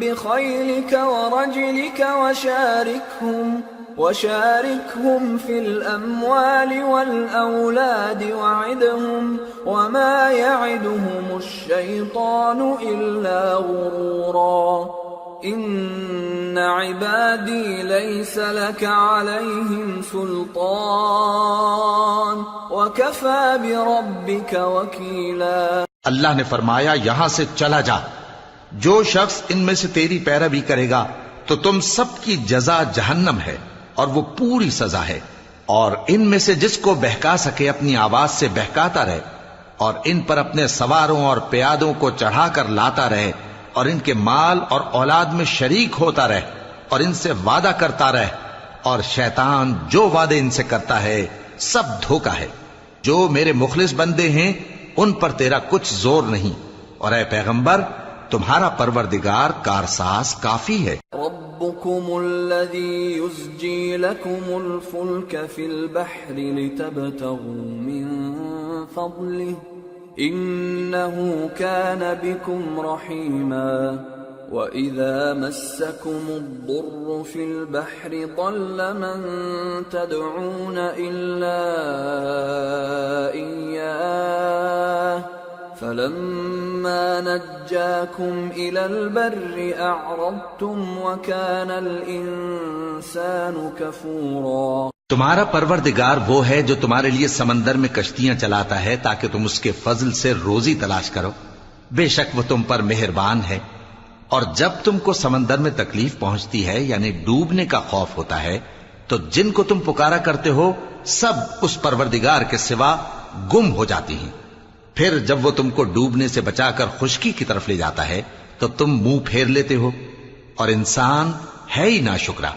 بخيلك ورجلك وشاركهم في الأموال والأولاد وعدهم وما يعدهم الشيطان إلا غرورا. إن عبادي ليس لك عليهم سلطان وكفى بربك وكيلا. اللہ نے فرمایا یہاں سے چلا جا. جو شخص ان میں سے تیری پیروی کرے گا تو تم سب کی جزا جہنم ہے اور وہ پوری سزا ہے. اور ان میں سے جس کو بہکا سکے اپنی آواز سے بہکاتا رہے اور ان پر اپنے سواروں اور پیادوں کو چڑھا کر لاتا رہے اور ان کے مال اور اولاد میں شریک ہوتا رہے اور ان سے وعدہ کرتا رہے. اور شیطان جو وعدے ان سے کرتا ہے سب دھوکا ہے. جو میرے مخلص بندے ہیں ان پر تیرا کچھ زور نہیں. اور اے پیغمبر تمہارا پروردگار کارساز کافی ہے. ربكم الذي يزجي لكم الفلك في البحر لتبتغوا من فضله إنه كان بكم رحيما. وإذا مسكم الضر في البحر ضل من تدعون إلا إياه فلما نجاكم إلى البر أعرضتم وكان الإنسان كفورا. تمہارا پروردگار وہ ہے جو تمہارے لیے سمندر میں کشتیاں چلاتا ہے تاکہ تم اس کے فضل سے روزی تلاش کرو. بے شک وہ تم پر مہربان ہے. اور جب تم کو سمندر میں تکلیف پہنچتی ہے یعنی ڈوبنے کا خوف ہوتا ہے تو جن کو تم پکارا کرتے ہو سب اس پروردگار کے سوا گم ہو جاتی ہیں. پھر جب وہ تم کو ڈوبنے سے بچا کر خشکی کی طرف لے جاتا ہے تو تم منہ پھیر لیتے ہو اور انسان ہے ہی ناشکرا.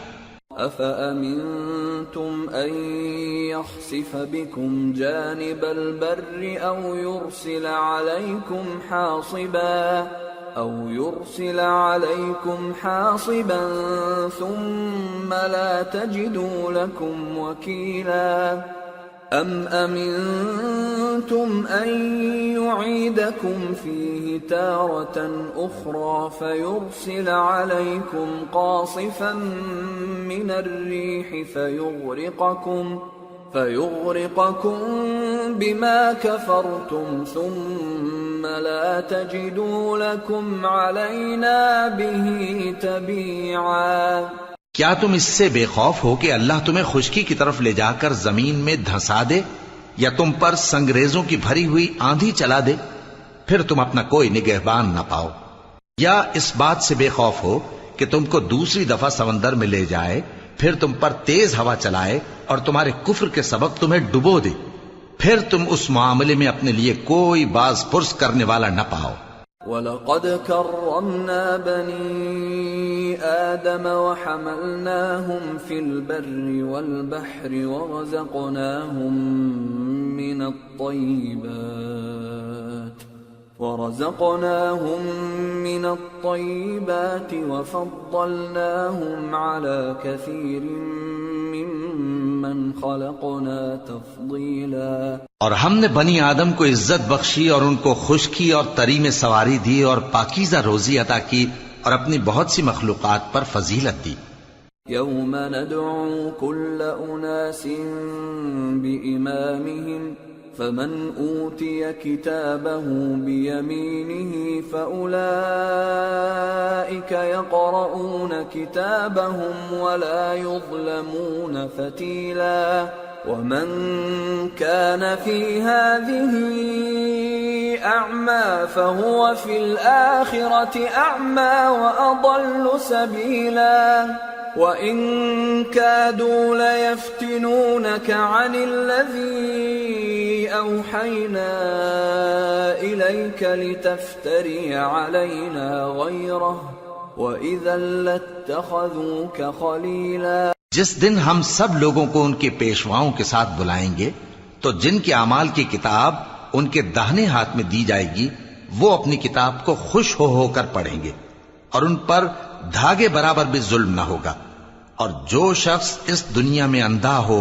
أَفَأَمِنْتُمْ أَنْ يَخْسِفَ بِكُمْ جَانِبَ الْبَرِّ أَوْ يُرْسِلَ عَلَيْكُمْ حَاصِبًا ثُمَّ لَا تَجِدُوا لَكُمْ وَكِيلًا. أَمْ أَمِنْتُمْ أَنْ يُعِيدَكُمْ فِيهِ تَارَةً أُخْرَى فَيُرْسِلَ عَلَيْكُمْ قَاصِفًا مِنَ الرِّيحِ فَيُغْرِقَكُمْ بِمَا كَفَرْتُمْ ثُمَّ لَا تَجِدُوا لَكُمْ عَلَيْنَا بِهِ تَبِيعًا. کیا تم اس سے بے خوف ہو کہ اللہ تمہیں خشکی کی طرف لے جا کر زمین میں دھنسا دے یا تم پر سنگریزوں کی بھری ہوئی آندھی چلا دے پھر تم اپنا کوئی نگہبان نہ پاؤ. یا اس بات سے بے خوف ہو کہ تم کو دوسری دفعہ سمندر میں لے جائے، پھر تم پر تیز ہوا چلائے اور تمہارے کفر کے سبب تمہیں ڈبو دے، پھر تم اس معاملے میں اپنے لیے کوئی باز پرس کرنے والا نہ پاؤ۔ وَلَقَدْ كَرَّمْنَا بَنِي آدَمَ وَحَمَلْنَاهُمْ فِي الْبَرِّ وَالْبَحْرِ ورزقناهم من الطيبات وفضلناهم على كثير ممن خلقنا تفضيلا۔ اور ہم نے بنی آدم کو عزت بخشی اور ان کو خشکی اور تری میں سواری دی اور پاکیزہ روزی عطا کی اور اپنی بہت سی مخلوقات پر فضیلت دی۔ يوم ندعو كل أناس بإمامهم فمن أوتي كتابه بيمينه فأولئك يقرؤون كتابهم ولا يظلمون فتيلا ومن كان في هذه أعمى فهو في الآخرة أعمى وأضل سبيلا وَإِن كَادُوا لَيَفْتِنُونَكَ عَنِ الَّذِي أَوْحَيْنَا إِلَيْكَ لِتَفْتَرِيَ عَلَيْنَا غَيْرَهُ وَإِذًا لَاتَّخَذُوكَ خَلِيلًا۔ جس دن ہم سب لوگوں کو ان کے پیشواؤں کے ساتھ بلائیں گے تو جن کے اعمال کی کتاب ان کے داہنے ہاتھ میں دی جائے گی وہ اپنی کتاب کو خوش ہو کر پڑھیں گے اور ان پر دھاگے برابر بھی ظلم نہ ہوگا، اور جو شخص اس دنیا میں اندھا ہو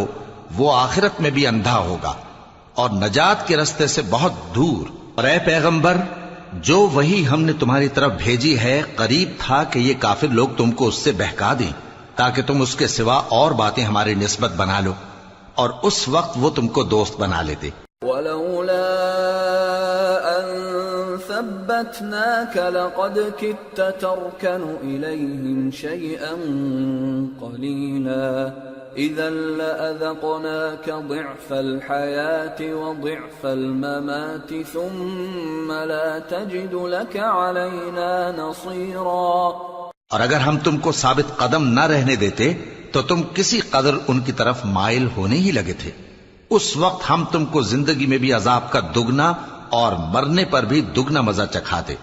وہ آخرت میں بھی اندھا ہوگا اور نجات کے رستے سے بہت دور۔ اور اے پیغمبر، جو وہی ہم نے تمہاری طرف بھیجی ہے قریب تھا کہ یہ کافر لوگ تم کو اس سے بہکا دیں تاکہ تم اس کے سوا اور باتیں ہماری نسبت بنا لو، اور اس وقت وہ تم کو دوست بنا لیتے۔ وَلَوْلَا أَن ثَبَّتْنَاكَ لَقَدْ كِدتَّ تَرْكَنُ إِلَيْهِمْ شَيْئًا قَلِيلًا إِذًا لَأَذَقْنَاكَ ضِعْفَ الْحَيَاةِ وَضِعْفَ الْمَمَاتِ ثُمَّ لَا تَجِدُ لَكَ عَلَيْنَا نَصِيرًا۔ اور اگر ہم تم کو ثابت قدم نہ رہنے دیتے تو تم کسی قدر ان کی طرف مائل ہونے ہی لگے تھے، اس وقت ہم تم کو زندگی میں بھی عذاب کا دگنا اور مرنے پر بھی دگنا مزہ چکھاتے،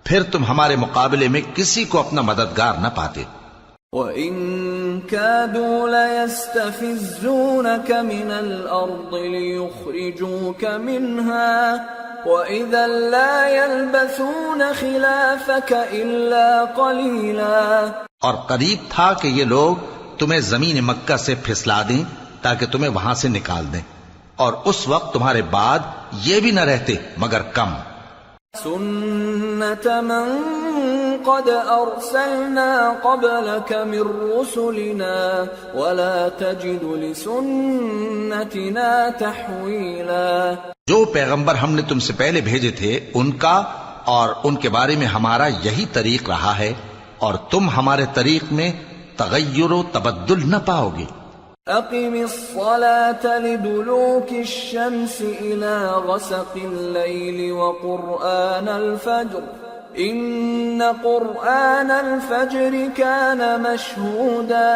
پھر تم ہمارے مقابلے میں کسی کو اپنا مددگار نہ پاتے۔ وَإِن كَادُوا لَيَسْتَفِزُّونَكَ مِنَ الْأَرْضِ لِيُخْرِجُوكَ مِنْهَا وَإِذًا لَا يَلْبَثُونَ خِلَافَكَ إِلَّا قَلِيلًا۔ اور قریب تھا کہ یہ لوگ تمہیں زمین مکہ سے پھسلا دیں تاکہ تمہیں وہاں سے نکال دیں، اور اس وقت تمہارے بعد یہ بھی نہ رہتے مگر کم۔ سُنَّةَ مَن قَدْ أَرْسَلْنَا قَبْلَكَ مِن رُّسُلِنَا وَلَا تَجِدُ لِسُنَّتِنَا تَحْوِيلًا۔ جو پیغمبر ہم نے تم سے پہلے بھیجے تھے ان کا اور ان کے بارے میں ہمارا یہی طریق رہا ہے، اور تم ہمارے طریق میں تغیر و تبدل نہ پاؤ گے۔ أقم الصلاة لدلوك الشمس إلى غسق الليل وقرآن الفجر إن قرآن الفجر كان مشهودا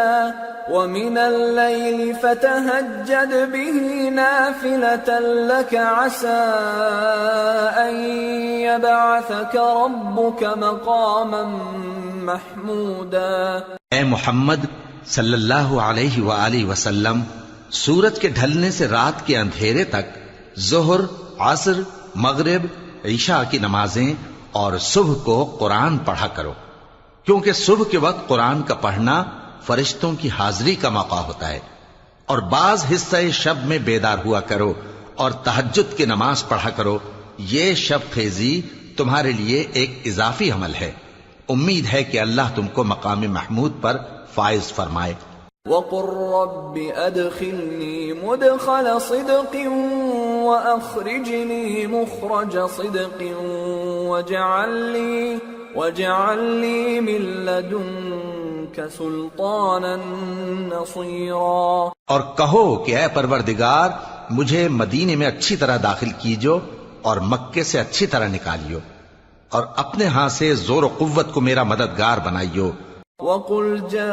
ومن الليل فتهجد به نافلة لك عسى أن يبعثك ربك مقاما محمودا۔ اے محمد صلی اللہ علیہ وآلہ وسلم، سورج کے ڈھلنے سے رات کے اندھیرے تک ظہر، عصر، مغرب، عشاء کی نمازیں اور صبح کو قرآن پڑھا کرو، کیونکہ صبح کے وقت قرآن کا پڑھنا فرشتوں کی حاضری کا موقع ہوتا ہے، اور بعض حصہ شب میں بیدار ہوا کرو اور تہجد کی نماز پڑھا کرو۔ یہ شب خیزی تمہارے لیے ایک اضافی عمل ہے، امید ہے کہ اللہ تم کو مقام محمود پر فائز فرمائے۔ وَقُلْ رَبِّ أَدْخِلْنِي مُدْخَلَ صِدْقٍ وَأَخْرِجْنِي مُخْرَجَ صِدْقٍ وَاجْعَلْ لِي مِن لَّدُنكَ سُلْطَانًا نَّصِيرًا۔ اور کہو کہ اے پروردگار، مجھے مدینے میں اچھی طرح داخل کیجو اور مکے سے اچھی طرح نکالیو، اور اپنے ہاں سے زور و قوت کو میرا مددگار بنائیو. وَقُلْ جَاءَ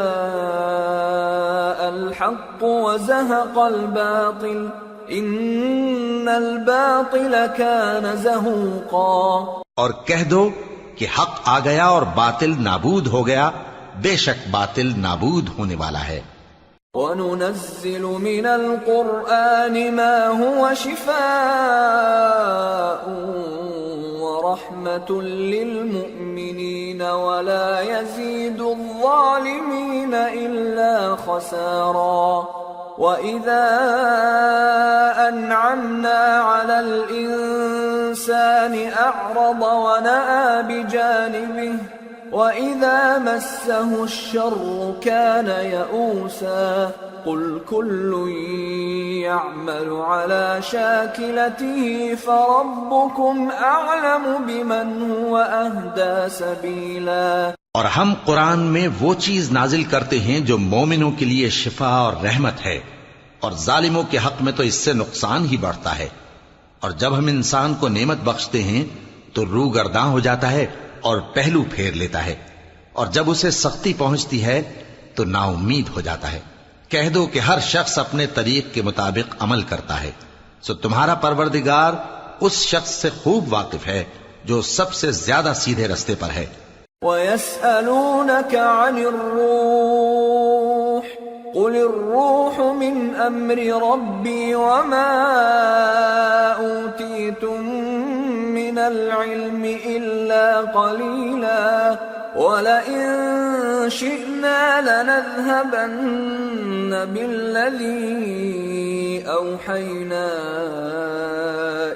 الْحَقُّ وَزَهَقَ الْبَاطِلُ إِنَّ الْبَاطِلَ كَانَ زَهُوقًا. اور کہہ دو کہ حق آ گیا اور باطل نابود ہو گیا، بے شک باطل نابود ہونے والا ہے. وَنُنَزِّلُ مِنَ الْقُرْآنِ مَا هُوَ شِفَاءٌ وَرَحْمَةٌ لِّلْمُؤْمِنِينَ وَلَا يَزِيدُ الظَّالِمِينَ إِلَّا خَسَارًا. وَإِذَا أَنْعَمْنَا عَلَى الْإِنسَانِ أَعْرَضَ وَنَأَىٰ بِجَانِبِهِ وَإِذَا مَسَّهُ الشَّرُّ كَانَ يَئُوسًا. قُلْ كُلٌّ يَعْمَلُ عَلَى شَاكِلَتِهِ فَرَبُّكُمْ أَعْلَمُ بِمَنْ هُوَ أَهْدَىٰ سَبِيلًا. اور ہم قرآن میں وہ چیز نازل کرتے ہیں جو مومنوں کے لیے شفا اور رحمت ہے، اور ظالموں کے حق میں تو اس سے نقصان ہی بڑھتا ہے. اور جب ہم انسان کو نعمت بخشتے ہیں تو روح گرداں ہو جاتا ہے اور پہلو پھیر لیتا ہے، اور جب اسے سختی پہنچتی ہے تو نا امید ہو جاتا ہے. کہہ دو کہ ہر شخص اپنے طریق کے مطابق عمل کرتا ہے، سو تمہارا پروردگار اس شخص سے خوب واقف ہے جو سب سے زیادہ سیدھے رستے پر ہے. وَيَسْأَلُونَكَ عَنِ الرُّوحِ قُلِ الرُّوحُ مِنْ أَمْرِ رَبِّي وَمَا أُوتِيتُم مِّنَ الْعِلْمِ إِلَّا قَلِيلًا وَلَئِن شِئْنَا لَنَذْهَبَنَّ بِالَّذِي أَوْحَيْنَا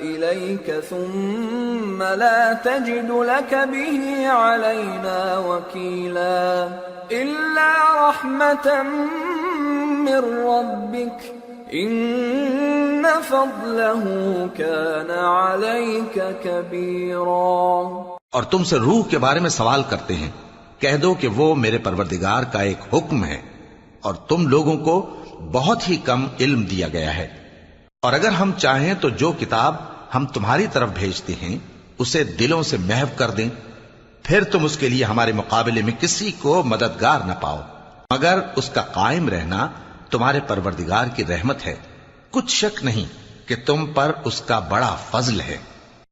إِلَيْكَ ثُمَّ لَا تَجِدُ لَكَ بِهِ عَلَيْنَا وَكِيلًا إِلَّا رَحْمَةً مِّن رَّبِّكَ إِنَّ فَضْلَهُ كَانَ عَلَيْكَ كَبِيرًا. اور تم سے روح کے بارے میں سوال کرتے ہیں، کہہ دو کہ وہ میرے پروردگار کا ایک حکم ہے، اور تم لوگوں کو بہت ہی کم علم دیا گیا ہے. اور اگر ہم چاہیں تو جو کتاب ہم تمہاری طرف بھیجتے ہیں اسے دلوں سے محو کر دیں، پھر تم اس کے لیے ہمارے مقابلے میں کسی کو مددگار نہ پاؤ، مگر اس کا قائم رہنا تمہارے پروردگار کی رحمت ہے. کچھ شک نہیں کہ تم پر اس کا بڑا فضل ہے.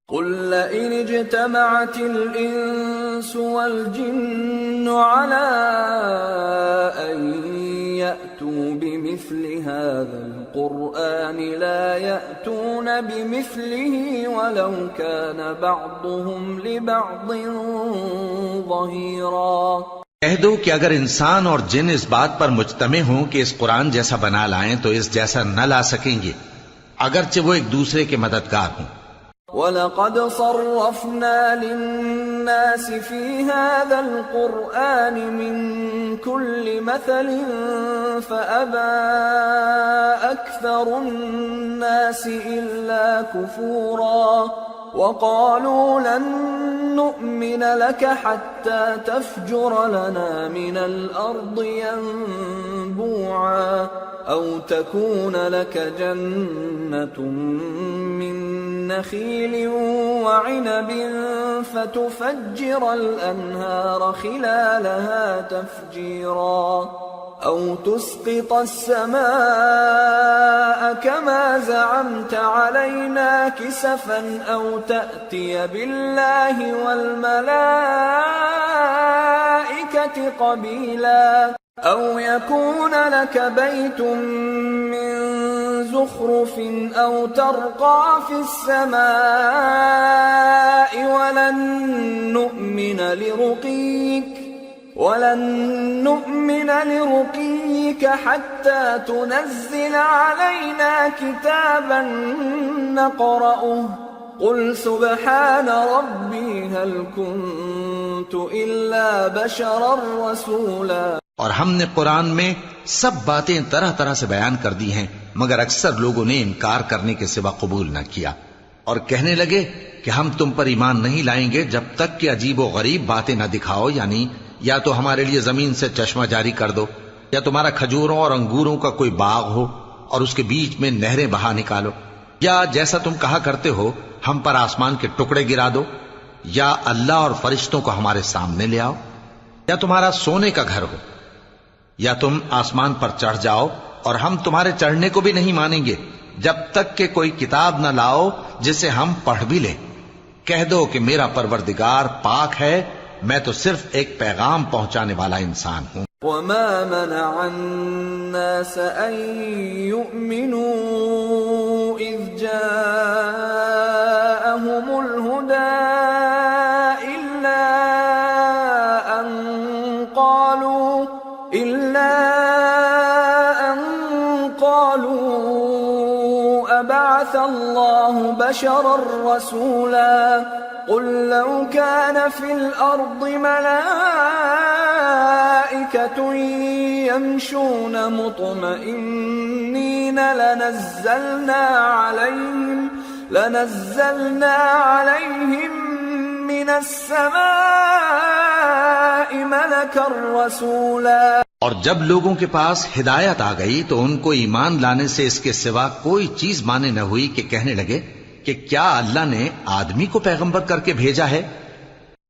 قُل لَّئِنِ اجْتَمَعَتِ الْإِنسُ وَالْجِنُّ عَلَىٰ أَن يَأْتُوا بِمِثْلِ هَٰذَا الْقُرْآنِ لَا يَأْتُونَ بِمِثْلِهِ وَلَوْ كَانَ بَعْضُهُمْ لِبَعْضٍ ظَهِيرًا. کہہ دو کہ اگر انسان اور جن اس بات پر مجتمع ہوں کہ اس قرآن جیسا بنا لائیں تو اس جیسا نہ لا سکیں گے، اگرچہ وہ ایک دوسرے کے مددگار ہوں. وَلَقَدْ صَرَّفْنَا لِلنَّاسِ فِي هَٰذَا الْقُرْآنِ مِن كُلِّ مَثَلٍ فَأَبَىٰ أَكْثَرُ النَّاسِ إِلَّا كُفُورًا. وَقَالُوا لَن نُّؤْمِنَ لَكَ حَتَّىٰ تَفْجُرَ لَنَا مِنَ الْأَرْضِ يَنبُوعًا أَوْ تَكُونَ لَكَ جَنَّةٌ مِّن نَّخِيلٍ وَعِنَبٍ فَتُفَجِّرَ الْأَنْهَارَ خِلَالَهَا تَفْجِيرًا أَوْ تُسْقِطَ السَّمَاءَ كَمَا زَعَمْتَ عَلَيْنَا كِسَفًا أَوْ تَأْتِيَ بِاللَّهِ وَالْمَلَائِكَةِ قَبِيلًا أَوْ يَكُونَ لَكَ بَيْتٌ مِّن زُخْرُفٍ أَوْ تَرْقَىٰ فِي السَّمَاءِ وَلَن نُّؤْمِنَ لِرُقِيِّكَ حَتَّىٰ تُنَزِّلَ عَلَيْنَا كِتَابًا نَّقْرَؤُهُ قُلْ سُبْحَانَ رَبِّي هَلْ كُنتُ إِلَّا بَشَرًا رَّسُولًا. اور ہم نے قرآن میں سب باتیں طرح طرح سے بیان کر دی ہیں، مگر اکثر لوگوں نے انکار کرنے کے سوا قبول نہ کیا، اور کہنے لگے کہ ہم تم پر ایمان نہیں لائیں گے جب تک کہ عجیب و غریب باتیں نہ دکھاؤ، یعنی یا تو ہمارے لیے زمین سے چشمہ جاری کر دو، یا تمہارا کھجوروں اور انگوروں کا کوئی باغ ہو اور اس کے بیچ میں نہریں بہا نکالو، یا جیسا تم کہا کرتے ہو ہم پر آسمان کے ٹکڑے گرا دو. یا اللہ اور فرشتوں کو ہمارے سامنے لے آؤ، یا تمہارا سونے کا گھر ہو، یا تم آسمان پر چڑھ جاؤ اور ہم تمہارے چڑھنے کو بھی نہیں مانیں گے جب تک کہ کوئی کتاب نہ لاؤ جسے ہم پڑھ بھی لیں۔ کہہ دو کہ میرا پروردگار پاک ہے، میں تو صرف ایک پیغام پہنچانے والا انسان ہوں۔ وما منع الناس أن يؤمنوا إذ جاءهم الهدى إلا أن قالوا أبعث الله بشرا رسولا قل لو كان في الأرض ملائكة يمشون مطمئنين لنزلنا عليهم من السماء ملكا رسولا۔ اور جب لوگوں کے پاس ہدایت آ گئی تو ان کو ایمان لانے سے اس کے سوا کوئی چیز مانے نہ ہوئی کہ کہنے لگے کہ کیا اللہ نے آدمی کو پیغمبر کر کے بھیجا ہے؟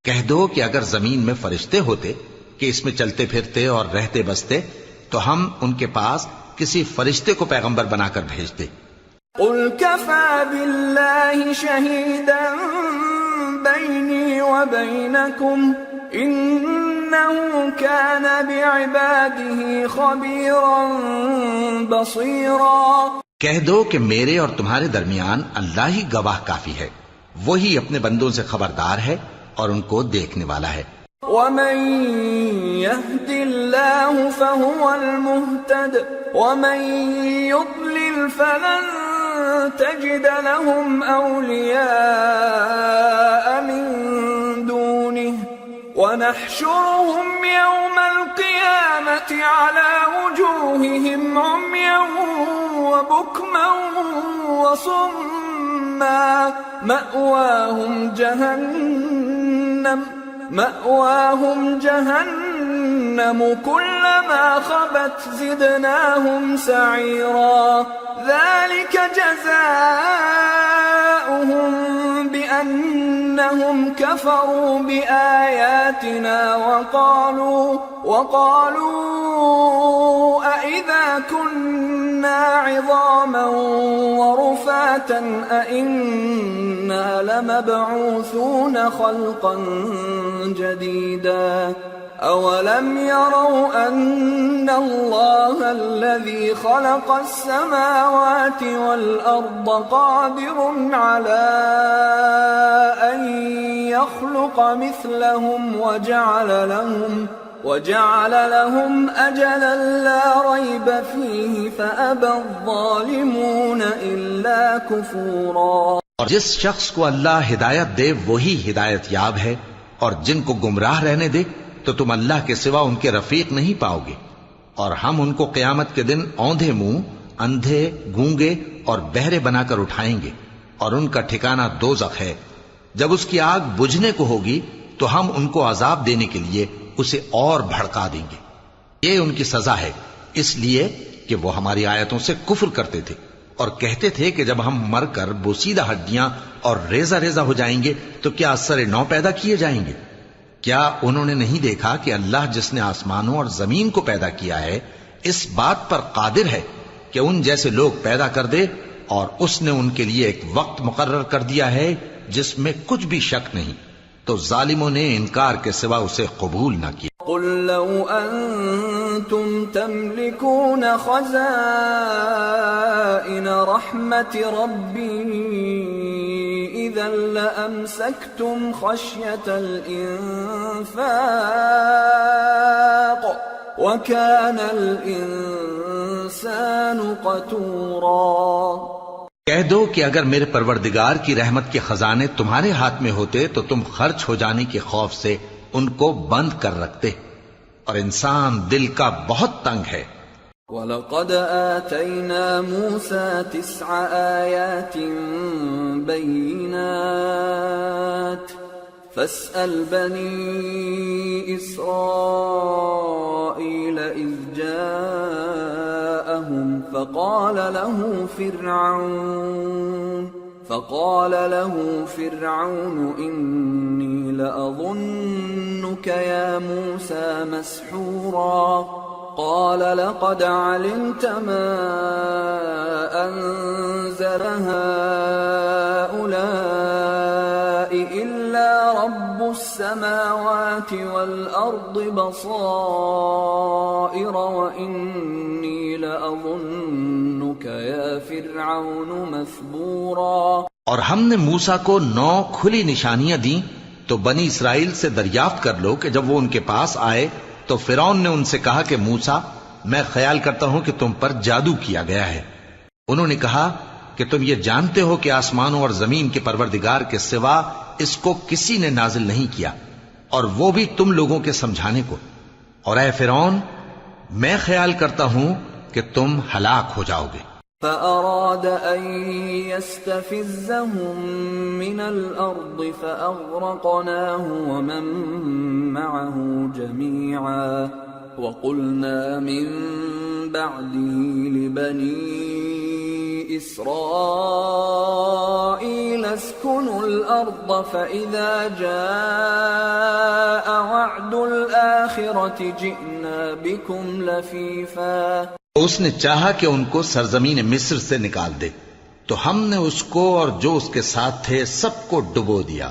کہہ دو کہ اگر زمین میں فرشتے ہوتے کہ اس میں چلتے پھرتے اور رہتے بستے تو ہم ان کے پاس کسی فرشتے کو پیغمبر بنا کر بھیجتے۔ قل كفى بالله شهيدا بيني وبينكم إنه كان بعباده خبيرا بصيرا۔ کہہ دو کہ میرے اور تمہارے درمیان اللہ ہی گواہ کافی ہے، وہی اپنے بندوں سے خبردار ہے اور ان کو دیکھنے والا ہے۔ ومن يهد الله فهو المهتد ومن يضلل فلن تجد لهم أولياء من دونه ونحشرهم يوم القيامة على وجوههم عميا وبكما وصما مأواهم جهنم كلما خبت زدناهم سعيرا ذلك جزاؤهم بأنهم كفروا بآياتنا وقالوا أئذا كنا عظاما ورفاتا أئنا لمبعوثون خلقا جديدا أولم يروا أن الله الذي خلق السماوات والأرض قادر على أن يخلق مثلهم وجعل لهم أجلا لا ريب فيه فأبى الظالمون إلا كفورا۔ اور جس شخص کو اللہ ہدایت دے وہی ہدایت یاب ہے، اور جن کو گمراہ رہنے دے تو تم اللہ کے سوا ان کے رفیق نہیں پاؤ گے۔ اور ہم ان کو قیامت کے دن اوندھے منہ، اندھے، گونگے اور بہرے بنا کر اٹھائیں گے، اور ان کا ٹھکانہ دوزخ ہے۔ جب اس کی آگ بجھنے کو ہوگی تو ہم ان کو عذاب دینے کے لیے اسے اور بھڑکا دیں گے۔ یہ ان کی سزا ہے، اس لیے کہ وہ ہماری آیتوں سے کفر کرتے تھے اور کہتے تھے کہ جب ہم مر کر بوسیدہ ہڈیاں اور ریزہ ریزہ ہو جائیں گے تو کیا اثر نو پیدا کیے جائیں گے؟ کیا انہوں نے نہیں دیکھا کہ اللہ جس نے آسمانوں اور زمین کو پیدا کیا ہے اس بات پر قادر ہے کہ ان جیسے لوگ پیدا کر دے، اور اس نے ان کے لیے ایک وقت مقرر کر دیا ہے جس میں کچھ بھی شک نہیں، تو ظالموں نے انکار کے سوا اسے قبول نہ کیا۔ قل لو أنتم تملكون خزائن رحمة ربي إذا لأمسكتم خشية الإنفاق وكان الإنسان قتورا۔ کہہ دو کہ اگر میرے پروردگار کی رحمت کے خزانے تمہارے ہاتھ میں ہوتے تو تم خرچ ہو جانے کے خوف سے ان کو بند کر رکھتے، اور انسان دل کا بہت تنگ ہے۔ وَلَقَدْ آتَيْنَا مُوسَى 9 آيَاتٍ بَيِّنَاتٍ فَاسْأَلْ بَنِي إِسْرَائِيلَ إِذْ جَاءَهُمْ فَقَالَ لَهُ فقال له فرعون إني لأظنك يا موسى مسحورا قال لقد علمت ما أنزل هؤلاء إلا رب السماوات والأرض بصائر وإني لأظنك يا فرعون مثبورا. اور ہم نے موسیٰ کو 9 کھلی نشانیاں دیں تو بنی اسرائیل سے دریافت کر لو کہ جب وہ ان کے پاس آئے تو فرعون نے ان سے کہا کہ موسیٰ میں خیال کرتا ہوں کہ تم پر جادو کیا گیا ہے. انہوں نے کہا کہ تم یہ جانتے ہو کہ آسمانوں اور زمین کے پروردگار کے سوا اس کو کسی نے نازل نہیں کیا اور وہ بھی تم لوگوں کے سمجھانے کو. اور اے فرعون میں خیال کرتا ہوں کہ تم ہلاک ہو جاؤ گے. فأراد أن يستفزهم من الأرض فأغرقناه ومن معه جميعا وقلنا من بعده لبني إسرائيل اسكنوا الأرض فإذا جاء وعد الآخرة جئنا بكم لفيفا. اس نے چاہا کہ ان کو سرزمین مصر سے نکال دے تو ہم نے اس کو اور جو اس کے ساتھ تھے سب کو ڈبو دیا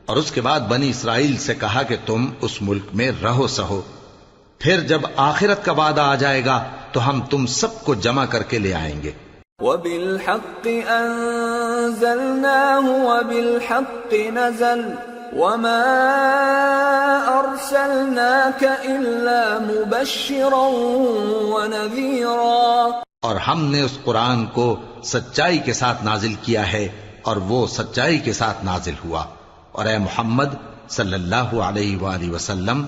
اور اس کے بعد بنی اسرائیل سے کہا کہ تم اس ملک میں رہو سہو. پھر جب آخرت کا وعدہ آ جائے گا تو ہم تم سب کو جمع کر کے لے آئیں گے. وَبِالْحَقِّ أَنزَلْنَاهُ وَبِالْحَقِّ نَزَلَ وَمَا أَرْسَلْنَاكَ إِلَّا مُبَشِّرًا وَنَذِيرًا. اور ہم نے اس قرآن کو سچائی کے ساتھ نازل کیا ہے اور وہ سچائی کے ساتھ نازل ہوا. اور اے محمد صلی اللہ علیہ وآلہ وسلم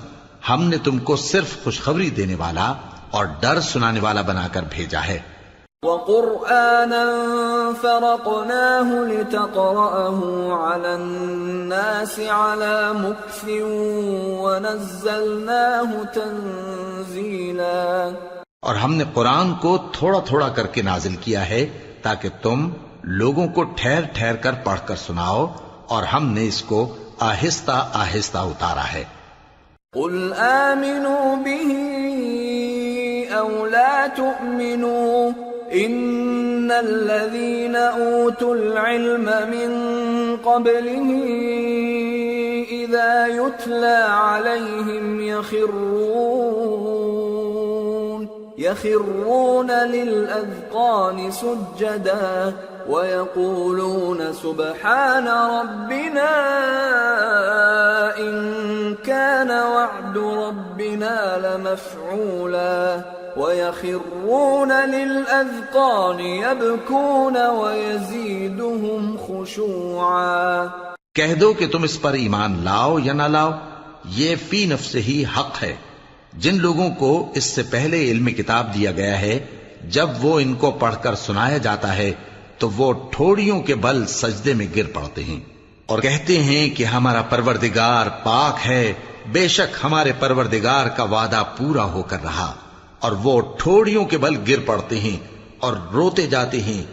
ہم نے تم کو صرف خوشخبری دینے والا اور ڈر سنانے والا بنا کر بھیجا ہے. وَقُرْآنًا فَرَقْنَاهُ لِتَقْرَأَهُ عَلَى النَّاسِ عَلَى مُكْثٍ وَنَزَّلْنَاهُ تَنزِيلًا. اور ہم نے قرآن کو تھوڑا تھوڑا کر کے نازل کیا ہے تاکہ تم لوگوں کو ٹھہر ٹھہر کر پڑھ کر سناؤ اور ہم نے اس کو آہستہ آہستہ اتارا ہے. قُلْ آمِنُوا بِهِ أَوْ لَا تُؤْمِنُوا إِنَّ الَّذِينَ أُوتُوا الْعِلْمَ مِنْ قَبْلِهِ إِذَا يُتْلَى عَلَيْهِمْ يَخِرُّونَ لِلْأَذْقَانِ سُجَّدًا وَيَقُولُونَ سُبْحَانَ رَبِّنَا إِن كَانَ وَعْدُ رَبِّنَا لَمَفْعُولًا وَيَخِرُّونَ لِلْأَذْقَانِ يَبْكُونَ وَيَزِيدُهُمْ خُشُوعًا. کہہ دو کہ تم اس پر ایمان لاؤ یا نہ لاؤ یہ فی نفسہ ہی حق ہے. جن لوگوں کو اس سے پہلے علم کتاب دیا گیا ہے جب وہ ان کو پڑھ کر سنایا جاتا ہے تو وہ ٹھوڑیوں کے بل سجدے میں گر پڑتے ہیں اور کہتے ہیں کہ ہمارا پروردگار پاک ہے، بے شک ہمارے پروردگار کا وعدہ پورا ہو کر رہا. اور وہ ٹھوڑیوں کے بل گر پڑتے ہیں اور روتے جاتے ہیں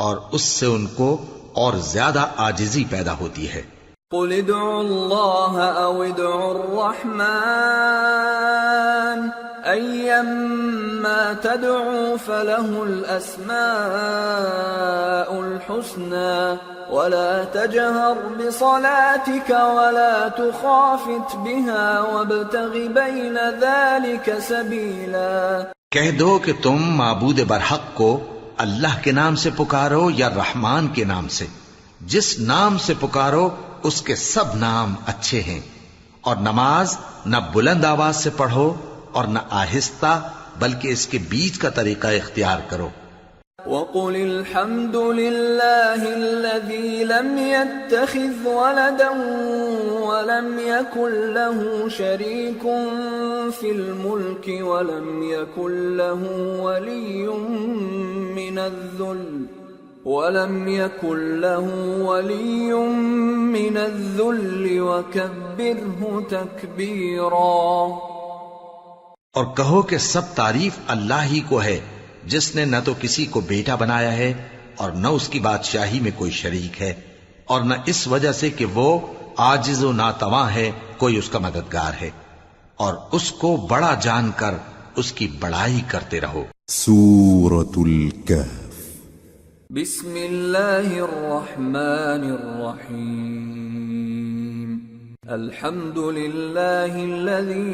اور اس سے ان کو اور زیادہ عاجزی پیدا ہوتی ہے. قُلِ ادْعُوا اللَّهَ أَوِ ادْعُوا الرَّحْمَنَ أَيَّمَّا تَدْعُوا فَلَهُ الْأَسْمَاءُ الْحُسْنَى وَلَا تَجْهَرْ بِصَلَاتِكَ وَلَا تُخَافِتْ بِهَا وَابْتَغِ بَيْنَ ذَلِكَ سَبِيلًا. کہہ دو کہ تم معبود برحق کو اللہ کے نام سے پکارو یا رحمان کے نام سے. جس نام سے پکارو اس کے سب نام اچھے ہیں. اور نماز نہ بلند آواز سے پڑھو اور نہ آہستہ بلکہ اس کے بیچ کا طریقہ اختیار کرو. وَقُلِ الْحَمْدُ لِلَّهِ الَّذِي لَمْ يَتَّخِذْ وَلَدًا وَلَمْ يَكُنْ لَهُ شَرِيكٌ فِي الْمُلْكِ وَلَمْ يَكُنْ لَهُ وَلِيٌّ مِّنَ الذُّلِّ وَكَبِّرْهُ تَكْبِيرًا. اور کہو کہ سب تعریف اللہ ہی کو ہے جس نے نہ تو کسی کو بیٹا بنایا ہے اور نہ اس کی بادشاہی میں کوئی شریک ہے، اور نہ اس وجہ سے کہ وہ عاجز و ناتواں ہے کوئی اس کا مددگار ہے، اور اس کو بڑا جان کر اس کی بڑائی کرتے رہو۔ سورة الكهف بسم اللہ الرحمن الرحیم الحمد للہ الذی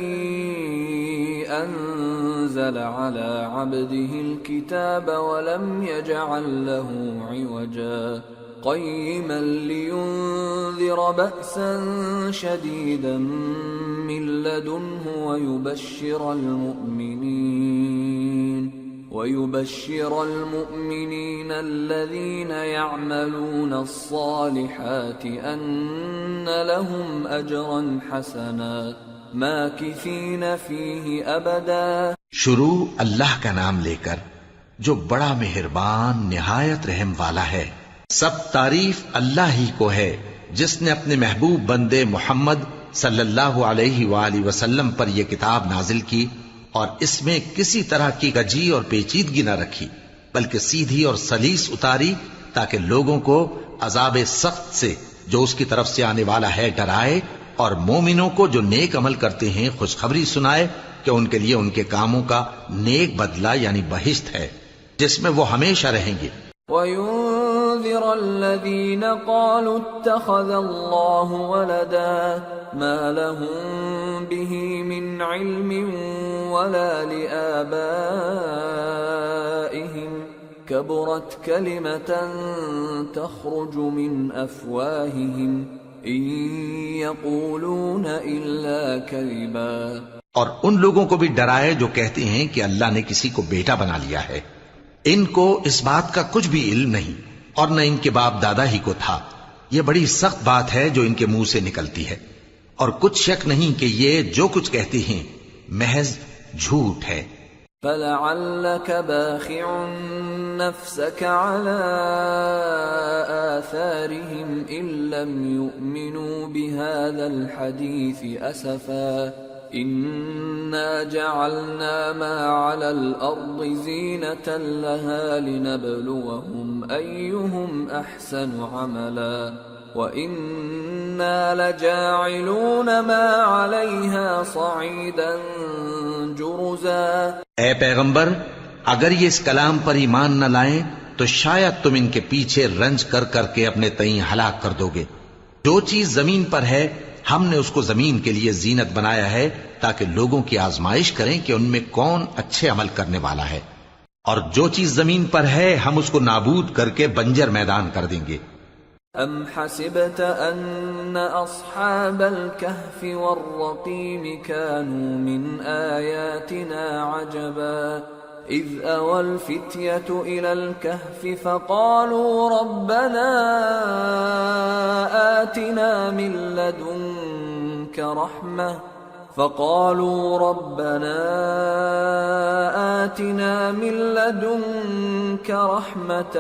انزل على عبده الكتاب ولم يجعل له عوجا قيما لينذر بأسا شديدا من لدنه ويبشر المؤمنين الذين يعملون الصالحات أن لهم أجرا حسنا ماكثين فيه أبدا۔ شروع اللہ کا نام لے کر جو بڑا مہربان نہایت رحم والا ہے۔ سب تعریف اللہ ہی کو ہے جس نے اپنے محبوب بندے محمد صلی اللہ علیہ وآلہ وسلم پر یہ کتاب نازل کی اور اس میں کسی طرح کی کجی اور پیچیدگی نہ رکھی، بلکہ سیدھی اور سلیس اتاری تاکہ لوگوں کو عذاب سخت سے جو اس کی طرف سے آنے والا ہے ڈرائے، اور مومنوں کو جو نیک عمل کرتے ہیں خوشخبری سنائے کہ ان کے لیے ان کے کاموں کا نیک بدلہ یعنی بہشت ہے جس میں وہ ہمیشہ رہیں گے۔ وَيُنذِرَ الَّذِينَ قَالُوا اتَّخَذَ اللَّهُ وَلَدًا مَا لَهُم بِهِ مِنْ عِلْمٍ وَلَا لِآبَائِهِمْ كَبُرَتْ كَلِمَةً تَخْرُجُ مِنْ أَفْوَاهِهِمْ إِنْ يَقُولُونَ إِلَّا كَذِبًا۔ اور ان لوگوں کو بھی ڈرائے جو کہتے ہیں کہ اللہ نے کسی کو بیٹا بنا لیا ہے، ان کو اس بات کا کچھ بھی علم نہیں اور نہ ان کے باپ دادا ہی کو تھا۔ یہ بڑی سخت بات ہے جو ان کے منہ سے نکلتی ہے، اور کچھ شک نہیں کہ یہ جو کچھ کہتے ہیں محض جھوٹ ہے۔ فَلَعَلَّكَ بَاخِعٌ نَفْسَكَ عَلَىٰ آثَارِهِمْ إِن لَّمْ يُؤْمِنُوا بِهَٰذَا الْحَدِيثِ أَسَفًا إِنَّا جَعَلْنَا مَا عَلَى الْأَرْضِ زِينَةً لَهَا لِنَبْلُوَهُمْ أَيُّهُمْ أَحْسَنُ عَمَلًا وَإِنَّا لَجَاعِلُونَ مَا عَلَيْهَا صَعِيدًا جُرُزًا۔ اے پیغمبر، اگر یہ اس کلام پر ایمان نہ لائیں تو شاید تم ان کے پیچھے رنج کر کر کے اپنے تئیں ہلاک کر دو گے۔ جو چیز زمین پر ہے ہم نے اس کو زمین کے لیے زینت بنایا ہے تاکہ لوگوں کی آزمائش کریں کہ ان میں کون اچھے عمل کرنے والا ہے، اور جو چیز زمین پر ہے ہم اس کو نابود کر کے بنجر میدان کر دیں گے۔ ام حسبت ان اصحاب الكهف والرقيم كانوا من آياتنا عجبا اذ اوى الفتية الى الكهف فقالوا ربنا آتنا من لدنك رحمة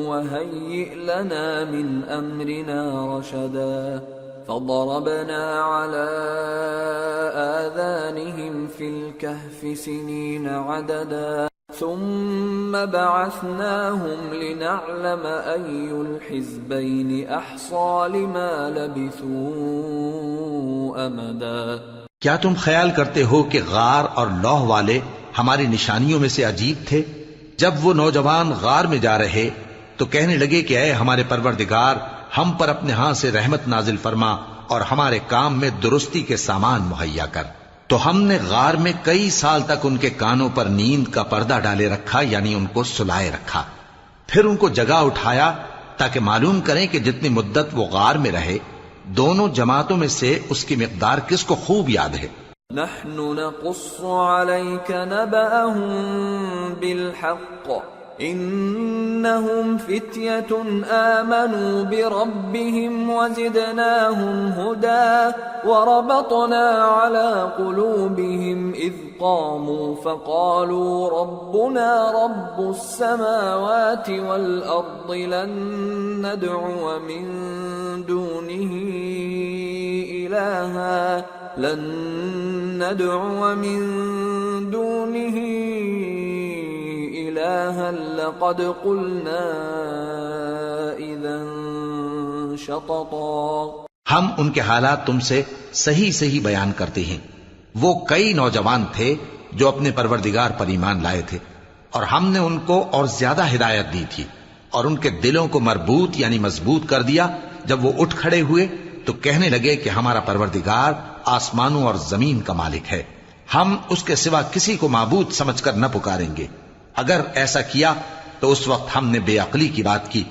وهيئ لنا من أمرنا رشدا فضربنا على آذانهم في الكهف سنين عددا ثم بعثناهم لنعلم أي الحزبين أحصى لما لبثوا أمدا۔ کیا تم خیال کرتے ہو کہ غار اور لوح والے ہماری نشانیوں میں سے عجیب تھے؟ جب وہ نوجوان غار میں جا رہے تو کہنے لگے کہ اے ہمارے پروردگار، ہم پر اپنے ہاں سے رحمت نازل فرما اور ہمارے کام میں درستی کے سامان مہیا کر۔ تو ہم نے غار میں کئی سال تک ان کے کانوں پر نیند کا پردہ ڈالے رکھا، یعنی ان کو سلائے رکھا، پھر ان کو جگا اٹھایا تاکہ معلوم کریں کہ جتنی مدت وہ غار میں رہے دونوں جماعتوں میں سے اس کی مقدار کس کو خوب یاد ہے۔ نحن نقص عليك نبأهم بالحق انهم فتية آمنوا بربهم وزدناهم هدى وربطنا على قلوبهم إذ قاموا فقالوا ربنا رب السماوات والأرض لن ندعو من دونه إلها إلها لقد قلنا إذا شططا. ہم ان کے حالات تم سے صحیح صحیح بیان کرتے ہیں. وہ کئی نوجوان تھے جو اپنے پروردگار پر ایمان لائے تھے، اور ہم نے ان کو اور زیادہ ہدایت دی تھی، اور ان کے دلوں کو مربوط یعنی مضبوط کر دیا. جب وہ اٹھ کھڑے ہوئے تو کہنے لگے کہ ہمارا پروردگار آسمانوں اور زمین کا مالک ہے، ہم اس کے سوا کسی کو معبود سمجھ کر نہ پکاریں گے. اگر ایسا کیا تو اس وقت ہم نے بے عقلی کی بات کی.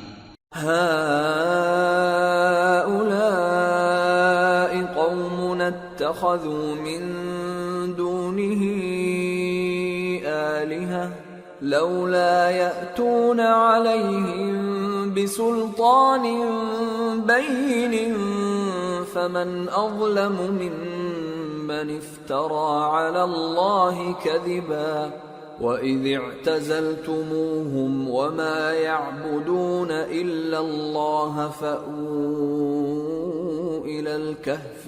اتخذوا من دونه آلهة لولا يأتون عليهم بسلطان بين فمن أظلم ممن افترى على الله كذبا. وَإِذِ اعْتَزَلْتُمُوهُمْ وَمَا يَعْبُدُونَ إِلَّا اللَّهَ فَأْوُوا إِلَى الْكَهْفِ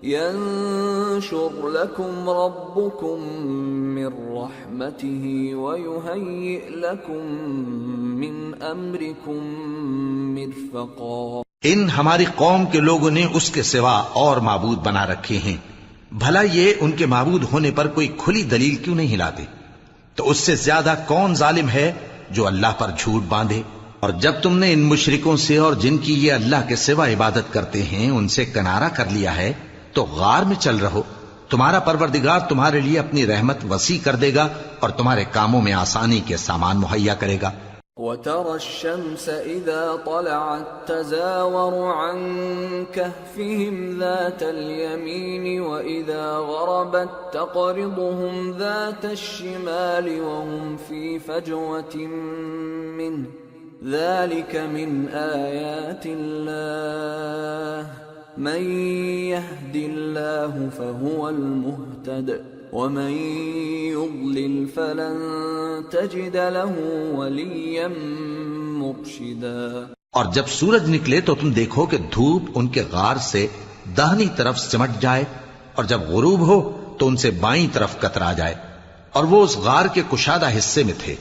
يَنشُرْ لَكُمْ رَبُّكُمْ مِنْ رَحْمَتِهِ وَيُهَيِّئْ لَكُمْ مِنْ أَمْرِكُمْ مِرْفَقًا. ان ہماری قوم کے لوگوں نے اس کے سوا اور معبود بنا رکھے ہیں، بھلا یہ ان کے معبود ہونے پر کوئی کھلی دلیل کیوں نہیں لاتے؟ تو اس سے زیادہ کون ظالم ہے جو اللہ پر جھوٹ باندھے؟ اور جب تم نے ان مشرکوں سے اور جن کی یہ اللہ کے سوا عبادت کرتے ہیں ان سے کنارہ کر لیا ہے تو غار میں چل رہو، تمہارا پروردگار تمہارے لیے اپنی رحمت وسیع کر دے گا اور تمہارے کاموں میں آسانی کے سامان مہیا کرے گا. وَتَرَى الشَّمْسَ إِذَا طَلَعَتْ تَزَاوَرُ عَنْ كَهْفِهِمْ ذَاتَ الْيَمِينِ وَإِذَا غَرَبَتْ تَقْرِضُهُمْ ذَاتَ الشِّمَالِ وَهُمْ فِي فَجْوَةٍ مِّنْهُ ذَلِكَ مِنْ آيَاتِ اللَّهِ مَنْ يَهْدِ اللَّهُ فَهُوَ الْمُهْتَدِ وَمَنْ يُضْلِلْ فَلَنْ تَجِدَ لَهُ وَلِيًّا مُرْشِدًا. اور جب سورج نکلے تو تم دیکھو کہ دھوپ ان کے غار سے داہنی طرف سمٹ جائے، اور جب غروب ہو تو ان سے بائیں طرف کترا جائے، اور وہ اس غار کے کشادہ حصے میں تھے.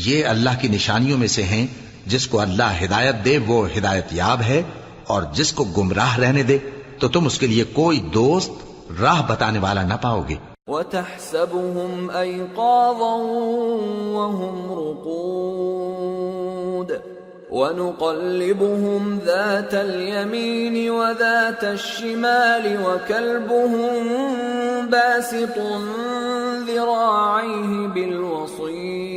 یہ اللہ کی نشانیوں میں سے ہیں. جس کو اللہ ہدایت دے وہ ہدایت یاب ہے، اور جس کو گمراہ رہنے دے تو تم اس کے لیے کوئی دوست راہ بتانے والا نہ پاؤ گے. وَتَحْسَبُهُمْ أَيْقَاظًا وَهُمْ رُقُودٌ وَنُقَلِّبُهُمْ ذَاتَ الْيَمِينِ وَذَاتَ الشِّمَالِ وَكَلْبُهُمْ بَاسِطٌ ذِرَاعَيْهِ بِالْوَصِيدِ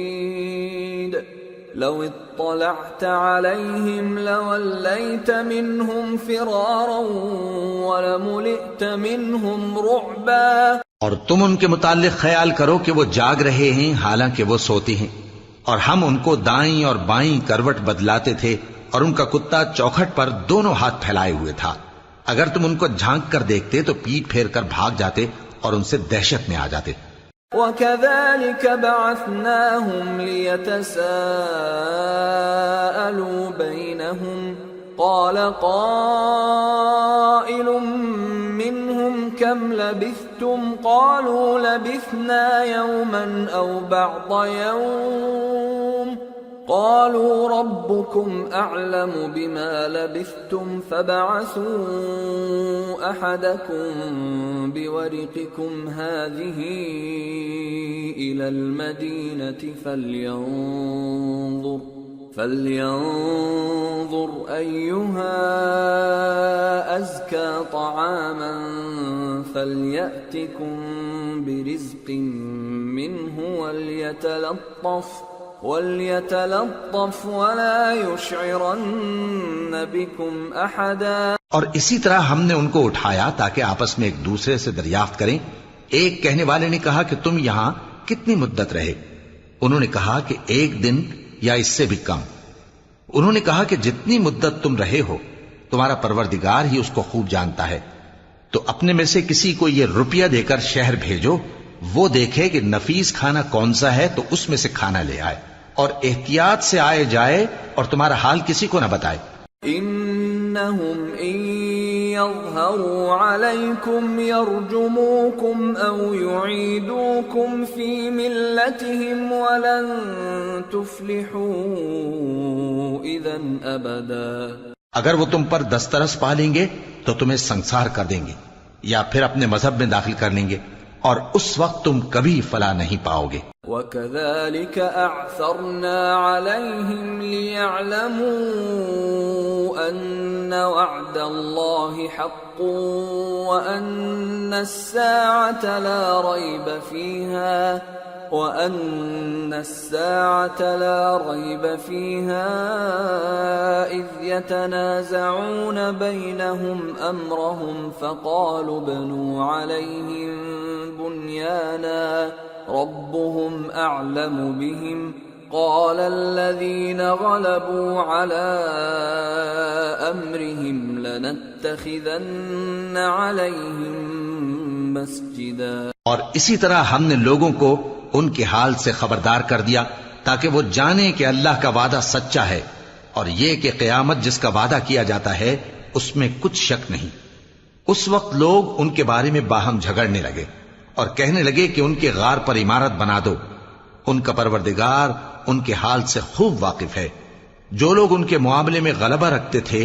لَوِ اطَّلَعْتَ عَلَيْهِمْ لَوَلَّيْتَ مِنْهُمْ فِرَارًا وَلَمُلِئْتَ مِنْهُمْ رُعْبًا. اور تم ان کے متعلق خیال کرو کہ وہ جاگ رہے ہیں حالانکہ وہ سوتے ہیں، اور ہم ان کو دائیں اور بائیں کروٹ بدلاتے تھے، اور ان کا کتا چوکھٹ پر دونوں ہاتھ پھیلائے ہوئے تھا. اگر تم ان کو جھانک کر دیکھتے تو پیٹ پھیر کر بھاگ جاتے اور ان سے دہشت میں آ جاتے. وَكَذَلِكَ بَعَثْنَاهُمْ لِيَتَسَاءَلُوا بَيْنَهُمْ قَالَ قَائِلٌ مِّنْهُمْ كَمْ لَبِثْتُمْ قَالُوا لَبِثْنَا يَوْمًا أَوْ بَعْضَ يَوْمٍ قَالُوا رَبُّكُمْ أَعْلَمُ بِمَا لَبِثْتُمْ فَابْعَثُوا أَحَدَكُمْ بِوَرِقِكُمْ هَٰذِهِ إِلَى الْمَدِينَةِ فَلْيَنظُرْ أَيُّهَا أَزْكَىٰ طَعَامًا فَلْيَأْتِكُمْ بِرِزْقٍ مِّنْهُ وَلْيَتَلَطَّفْ وَلَا يُشْعِرَنَّ بِكُمْ أَحَدًا. اور اسی طرح ہم نے ان کو اٹھایا تاکہ آپس میں ایک دوسرے سے دریافت کریں. ایک کہنے والے نے کہا کہ تم یہاں کتنی مدت رہے؟ انہوں نے کہا کہ 1 دن یا اس سے بھی کم. انہوں نے کہا کہ جتنی مدت تم رہے ہو تمہارا پروردگار ہی اس کو خوب جانتا ہے. تو اپنے میں سے کسی کو یہ روپیہ دے کر شہر بھیجو، وہ دیکھے کہ نفیس کھانا کون سا ہے تو اس میں سے کھانا لے آئے، اور احتیاط سے آئے جائے اور تمہارا حال کسی کو نہ بتائے. انہم ان يظهروا عليكم يرجموكم أو يعيدوكم في ملتهم ولن تفلحوا إذا أبدا. اگر وہ تم پر دسترس پا لیں گے تو تمہیں سنسار کر دیں گے یا پھر اپنے مذہب میں داخل کر لیں گے اور اس وقت تم کبھی فلاح نہیں پاؤ گے. وَكَذَلِكَ أَعْثَرْنَا عَلَيْهِمْ لِيَعْلَمُوا أَنَّ وَعْدَ اللَّهِ حَقٌّ وَأَنَّ السَّاعَةَ لَا رَيْبَ فِيهَا إِذْ يَتَنَازَعُونَ بَيْنَهُمْ أَمْرَهُمْ فَقَالُوا ابْنُوا عَلَيْهِمْ بُنْيَانًا رَبُّهُمْ أَعْلَمُ بِهِمْ قَالَ الَّذِينَ غَلَبُوا عَلَى أَمْرِهِمْ لَنَتَّخِذَنَّ عَلَيْهِمْ مَسْجِدًا. اور اسی طرح ہم نے لوگوں کو ان کے حال سے خبردار کر دیا تاکہ وہ جانیں کہ اللہ کا وعدہ سچا ہے اور یہ کہ قیامت جس کا وعدہ کیا جاتا ہے اس میں کچھ شک نہیں. اس وقت لوگ ان کے بارے میں باہم جھگڑنے لگے اور کہنے لگے کہ ان کے غار پر عمارت بنا دو. ان کا پروردگار ان کے حال سے خوب واقف ہے. جو لوگ ان کے معاملے میں غلبہ رکھتے تھے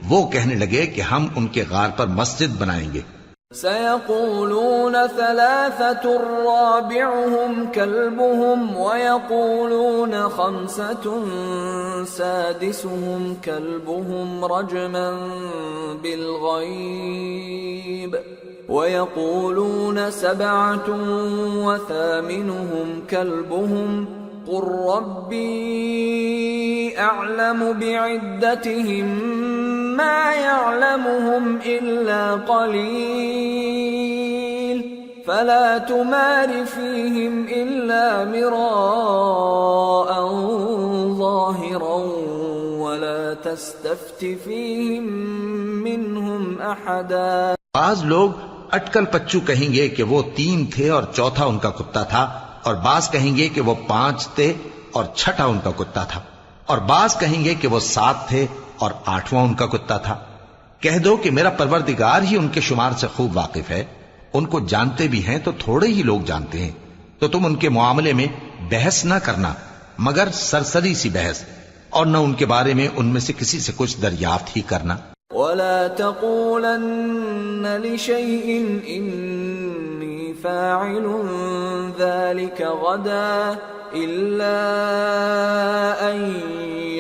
وہ کہنے لگے کہ ہم ان کے غار پر مسجد بنائیں گے. سيقولون ثلاثة رابعهم كلبهم ويقولون خمسة سادسهم كلبهم رجما بالغيب ويقولون سبعة وثامنهم كلبهم قل ربي أعلم بعدتهم ما يعلمهم إلا قليل فلا تمار فيهم إلا مراء ظاهرا ولا تستفت فيهم منهم أحدا. بعض لوگ اٹکل پچو کہیں گے کہ وہ 3 تھے اور چوتھا ان کا کتا تھا، اور بعض کہیں گے کہ وہ 5 تھے اور چھٹا ان کا کتا تھا، اور بعض کہیں گے کہ وہ 7 تھے اور 8واں ان کا کتا تھا. کہہ دو کہ میرا پروردگار ہی ان کے شمار سے خوب واقف ہے. ان کو جانتے بھی ہیں تو تھوڑے ہی لوگ جانتے ہیں. تو تم ان کے معاملے میں بحث نہ کرنا مگر سرسری سی بحث، اور نہ ان کے بارے میں ان میں سے کسی سے کچھ دریافت ہی کرنا. ولا تقولن لشيء إني فاعل ذلك غدا إلا أن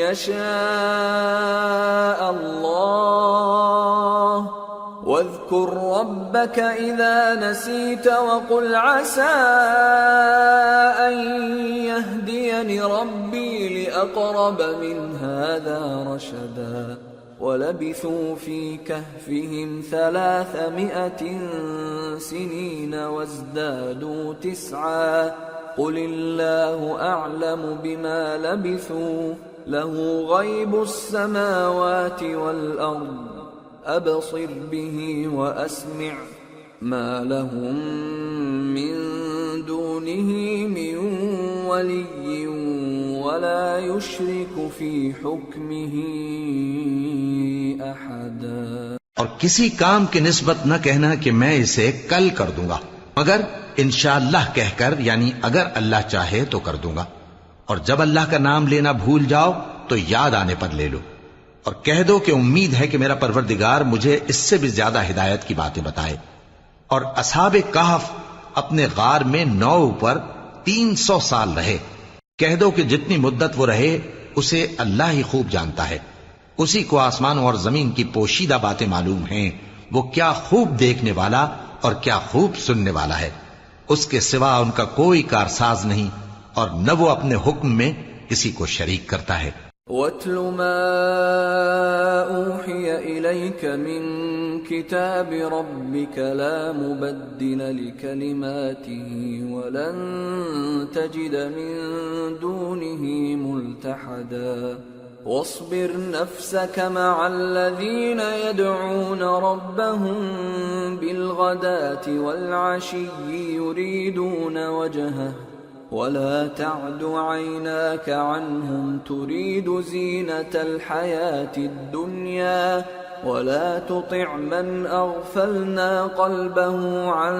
يشاء الله واذكر ربك إذا نسيت وقل عسى أن يهديني ربي لأقرب من هذا رشدا. ولبثوا في كهفهم 300 سنين وازدادوا 9 قل الله أعلم بما لبثوا له غيب السماوات والأرض أبصر به وأسمع ما لهم من دونه من ولي ولا يشرك في حكمه أحدا. اور کسی کام کی نسبت نہ کہنا کہ میں اسے کل کر دوں گا، مگر انشاءاللہ کہہ کر، یعنی اگر اللہ چاہے تو کر دوں گا. اور جب اللہ کا نام لینا بھول جاؤ تو یاد آنے پر لے لو، اور کہہ دو کہ امید ہے کہ میرا پروردگار مجھے اس سے بھی زیادہ ہدایت کی باتیں بتائے. اور اصحاب کہف اپنے غار میں 9 پر 300 سال رہے. کہہ دو کہ جتنی مدت وہ رہے اسے اللہ ہی خوب جانتا ہے. اسی کو آسمانوں اور زمین کی پوشیدہ باتیں معلوم ہیں. وہ کیا خوب دیکھنے والا اور کیا خوب سننے والا ہے. اس کے سوا ان کا کوئی کارساز نہیں، اور نہ وہ اپنے حکم میں کسی کو شریک کرتا ہے. وَاتْلُ مَا أُوحِيَ إِلَيْكَ مِن كِتَابِ رَبِّكَ لَا مُبَدِّلَ لِكَلِمَاتِهِ وَلَن تَجِدَ مِن دُونِهِ مُلْتَحَدًا. وَاصْبِرْ نَفْسَكَ مَعَ الَّذِينَ يَدْعُونَ رَبَّهُم بِالْغَدَاةِ وَالْعَشِيِّ يُرِيدُونَ وَجْهَهُ ولا تعد عيناك عنهم تريد زينة الحياة الدنيا ولا تطع من أغفلنا قلبه عن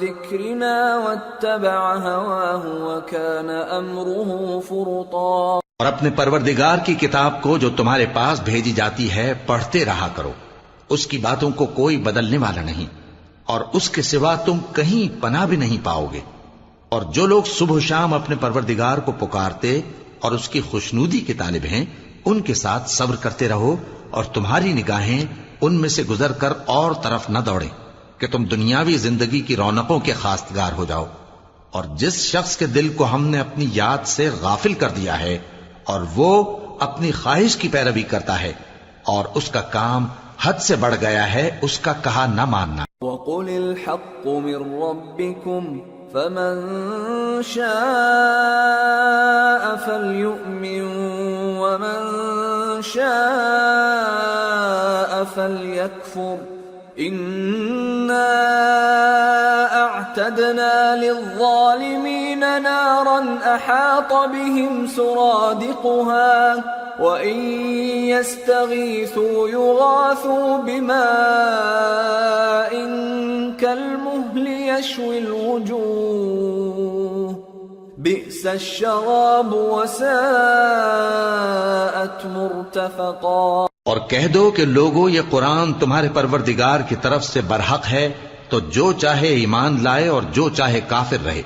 ذكرنا واتبع هواه وكان أمره فرطا. اور اپنے پروردگار کی کتاب کو جو تمہارے پاس بھیجی جاتی ہے پڑھتے رہا کرو، اس کی باتوں کو کوئی بدلنے والا نہیں، اور اس کے سوا تم کہیں پناہ بھی نہیں پاؤ گے. اور جو لوگ صبح و شام اپنے پروردگار کو پکارتے اور اس کی خوشنودی کے طالب ہیں، ان کے ساتھ صبر کرتے رہو، اور تمہاری نگاہیں ان میں سے گزر کر اور طرف نہ دوڑیں کہ تم دنیاوی زندگی کی رونقوں کے خواستگار ہو جاؤ. اور جس شخص کے دل کو ہم نے اپنی یاد سے غافل کر دیا ہے اور وہ اپنی خواہش کی پیروی کرتا ہے اور اس کا کام حد سے بڑھ گیا ہے، اس کا کہا نہ ماننا. وَقُلِ الْحَقُّ مِنْ رَبِّكُمْ فَمَنْ شَاءَ فَلْيُؤْمِنْ وَمَنْ شَاءَ فَلْيَكْفُرْ إِنَّا أَعْتَدْنَا لِلظَّالِمِينَ نَارًا أَحَاطَ بِهِمْ سُرَادِقُهَا وَإِنْ يَسْتَغِيثُوا يُغَاثُوا بِمَاءٍ كَالْمُهْلِ يَشْوِي الْوُجُوهَ بِئْسَ الشَّرَابُ وَسَاءَتْ مُرْتَفَقًا. اور کہہ دو کہ لوگو یہ قرآن تمہارے پروردگار کی طرف سے برحق ہے، تو جو چاہے ایمان لائے اور جو چاہے کافر رہے.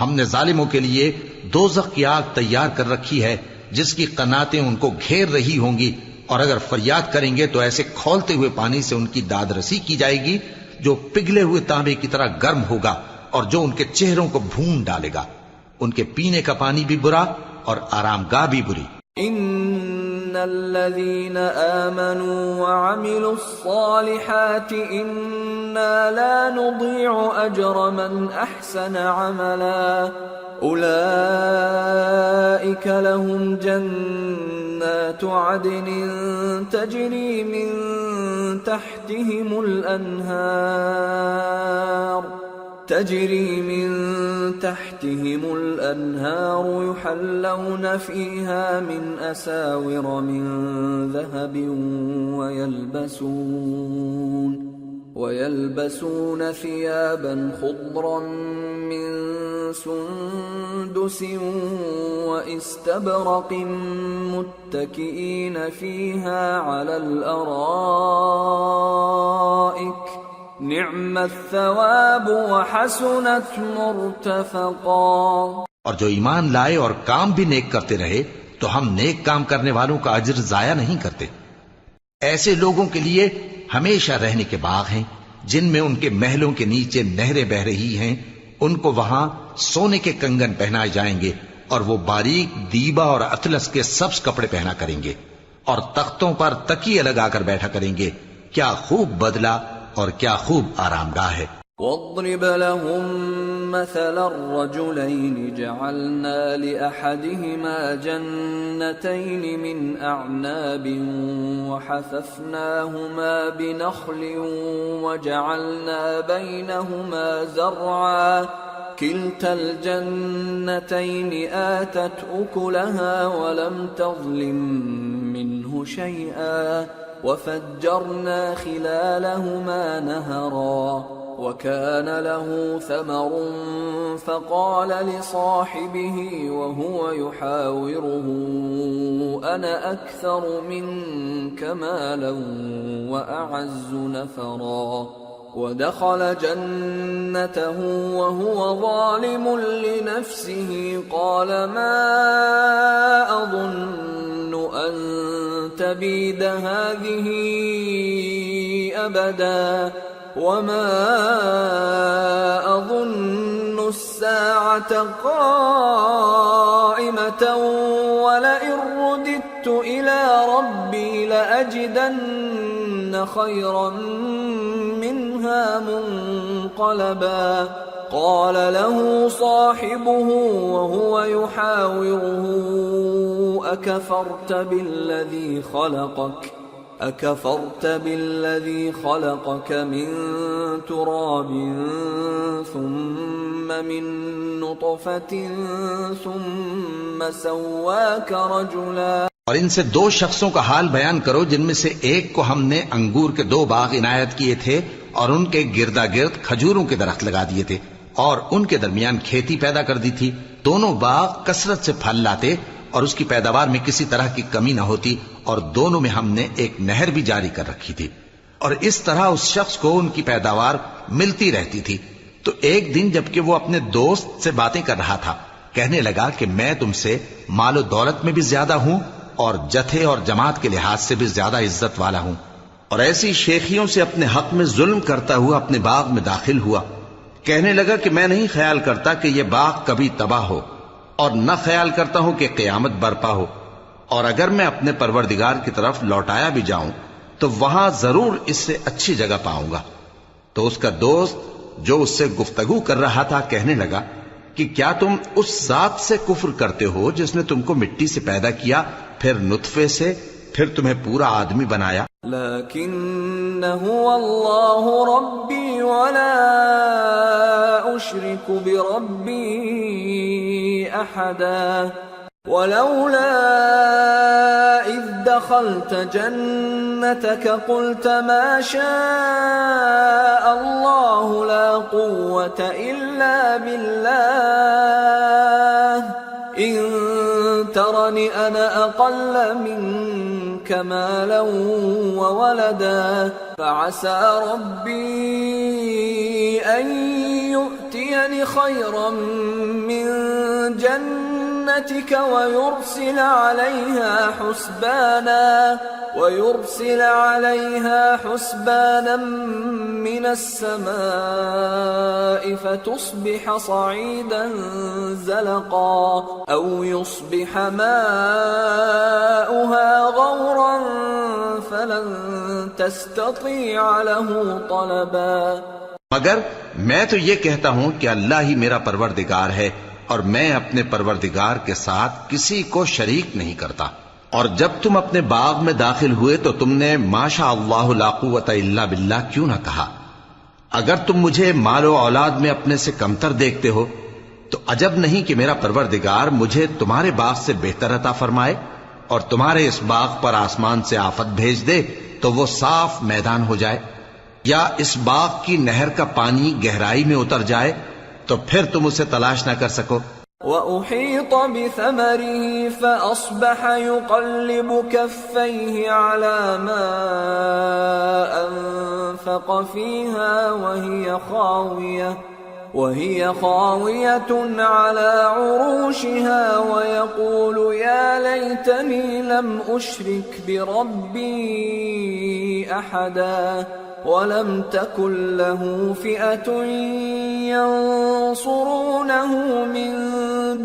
ہم نے ظالموں کے لیے دوزخ کی آگ تیار کر رکھی ہے جس کی قناتیں ان کو گھیر رہی ہوں گی، اور اگر فریاد کریں گے تو ایسے کھولتے ہوئے پانی سے ان کی داد رسی کی جائے گی جو پگھلے ہوئے تانبے کی طرح گرم ہوگا اور جو ان کے چہروں کو بھون ڈالے گا. ان کے پینے کا پانی بھی برا اور آرام گاہ بھی بری. ان الذين آمنوا وعملوا الصالحات انا لا نضيع اجر من احسن عملا اولئك لهم جنات عدن تجري من تحتهم الأنهار يحلون فيها من أساور من ذهب ويلبسون ثيابا خضرا من سندس واستبرق متكئين فيها على الأرائك نعم الثواب وحسنت مرتفقا. اور جو ایمان لائے اور کام بھی نیک کرتے رہے تو ہم نیک کام کرنے والوں کا اجر ضائع نہیں کرتے. ایسے لوگوں کے لیے ہمیشہ رہنے کے باغ ہیں جن میں ان کے محلوں کے نیچے نہریں بہ رہی ہیں. ان کو وہاں سونے کے کنگن پہنائے جائیں گے اور وہ باریک دیبا اور اطلس کے سبز کپڑے پہنا کریں گے اور تختوں پر تکیے لگا کر بیٹھا کریں گے. کیا خوب بدلہ اور کیا خوب آرام گاہ ہے. واضرب لهم مثلا الرجلين جعلنا لأحدهما جنتين من أعناب وحففناهما بنخل وجعلنا بينهما زرعا كلتا الجنتين آتت أكلها ولم تظلم منه شيئا وفجرنا خلالهما نهرا وكان له ثمر فقال لصاحبه وهو يحاوره أنا أكثر منك مالا وأعز نفرا ودخل جنته وهو ظالم لنفسه قال ما أظن أن تبيد هذه أبدا وما أظن الساعة قائمة ولئن رددت إلى ربي لأجدن خيرا منها منقلبا قال له صاحبه وهو يحاوره أكفرت بالذي خلقك أكفرت بالذي خلقك من تراب ثم من نطفة ثم سواك رجلا. اور ان سے دو شخصوں کا حال بیان کرو جن میں سے ایک کو ہم نے انگور کے 2 باغ عنایت کیے تھے اور ان کے گردا گرد کھجوروں کے درخت لگا دیے تھے اور ان کے درمیان کھیتی پیدا کر دی تھی. دونوں باغ کثرت سے پھل لاتے اور اس کی پیداوار میں کسی طرح کی کمی نہ ہوتی اور دونوں میں ہم نے ایک نہر بھی جاری کر رکھی تھی اور اس طرح اس شخص کو ان کی پیداوار ملتی رہتی تھی. تو ایک دن جبکہ وہ اپنے دوست سے باتیں کر رہا تھا کہنے لگا کہ میں تم سے مال و دولت میں بھی زیادہ ہوں اور جتھے اور جماعت کے لحاظ سے بھی زیادہ عزت والا ہوں. اور ایسی شیخیوں سے اپنے حق میں ظلم کرتا ہوا اپنے باغ میں داخل ہوا. کہنے لگا کہ میں نہیں خیال کرتا کہ یہ باغ کبھی تباہ ہو اور نہ خیال کرتا ہوں کہ قیامت برپا ہو، اور اگر میں اپنے پروردگار کی طرف لوٹایا بھی جاؤں تو وہاں ضرور اس سے اچھی جگہ پاؤں گا. تو اس کا دوست جو اس سے گفتگو کر رہا تھا کہنے لگا کہ کیا تم اس ذات سے کفر کرتے ہو جس نے تم کو مٹی سے پیدا کیا، پھر نطفے سے، پھر تمہیں پورا آدمی بنایا؟ لكن هو الله ربي ولا أشرك بربي أحدا ولولا إذ دخلت جنتك قلت ما شاء الله لا قوة إلا بالله إن ترني أنا أقل منك مالا وولدا فعسى ربي أن يؤتيني خيرا من جنتك ويرسل عليها حسبانا من السماء فتصبح صعيدا زلقا أو يصبح ماؤها غورا فلن تستطيع له طلبا. مگر میں تو یہ کہتا ہوں کہ اللہ ہی میرا پروردگار ہے اور میں اپنے پروردگار کے ساتھ کسی کو شریک نہیں کرتا. اور جب تم اپنے باغ میں داخل ہوئے تو تم نے ما شاء اللہ لا قوت الا باللہ کیوں نہ کہا؟ اگر تم مجھے مال و اولاد میں اپنے سے کمتر دیکھتے ہو تو عجب نہیں کہ میرا پروردگار مجھے تمہارے باغ سے بہتر عطا فرمائے اور تمہارے اس باغ پر آسمان سے آفت بھیج دے تو وہ صاف میدان ہو جائے، یا اس باغ کی نہر کا پانی گہرائی میں اتر جائے تو پھر تم اسے تلاش نہ کر سکو. وَأُحِيطَ بِثَمَرِهِ فَأَصْبَحَ يُقَلِّبُ كَفَّيْهِ عَلَى مَا أَنفَقَ فِيهَا وَهِيَ خَاوِيَةٌ عَلَى عُرُوشِهَا وَيَقُولُ يَا لَيْتَنِي لَمْ أُشْرِكْ بِرَبِّي أَحَدًا وَلَمْ تَكُنْ لَهُ فِئَةٌ يَنصُرُونَهُ مِنْ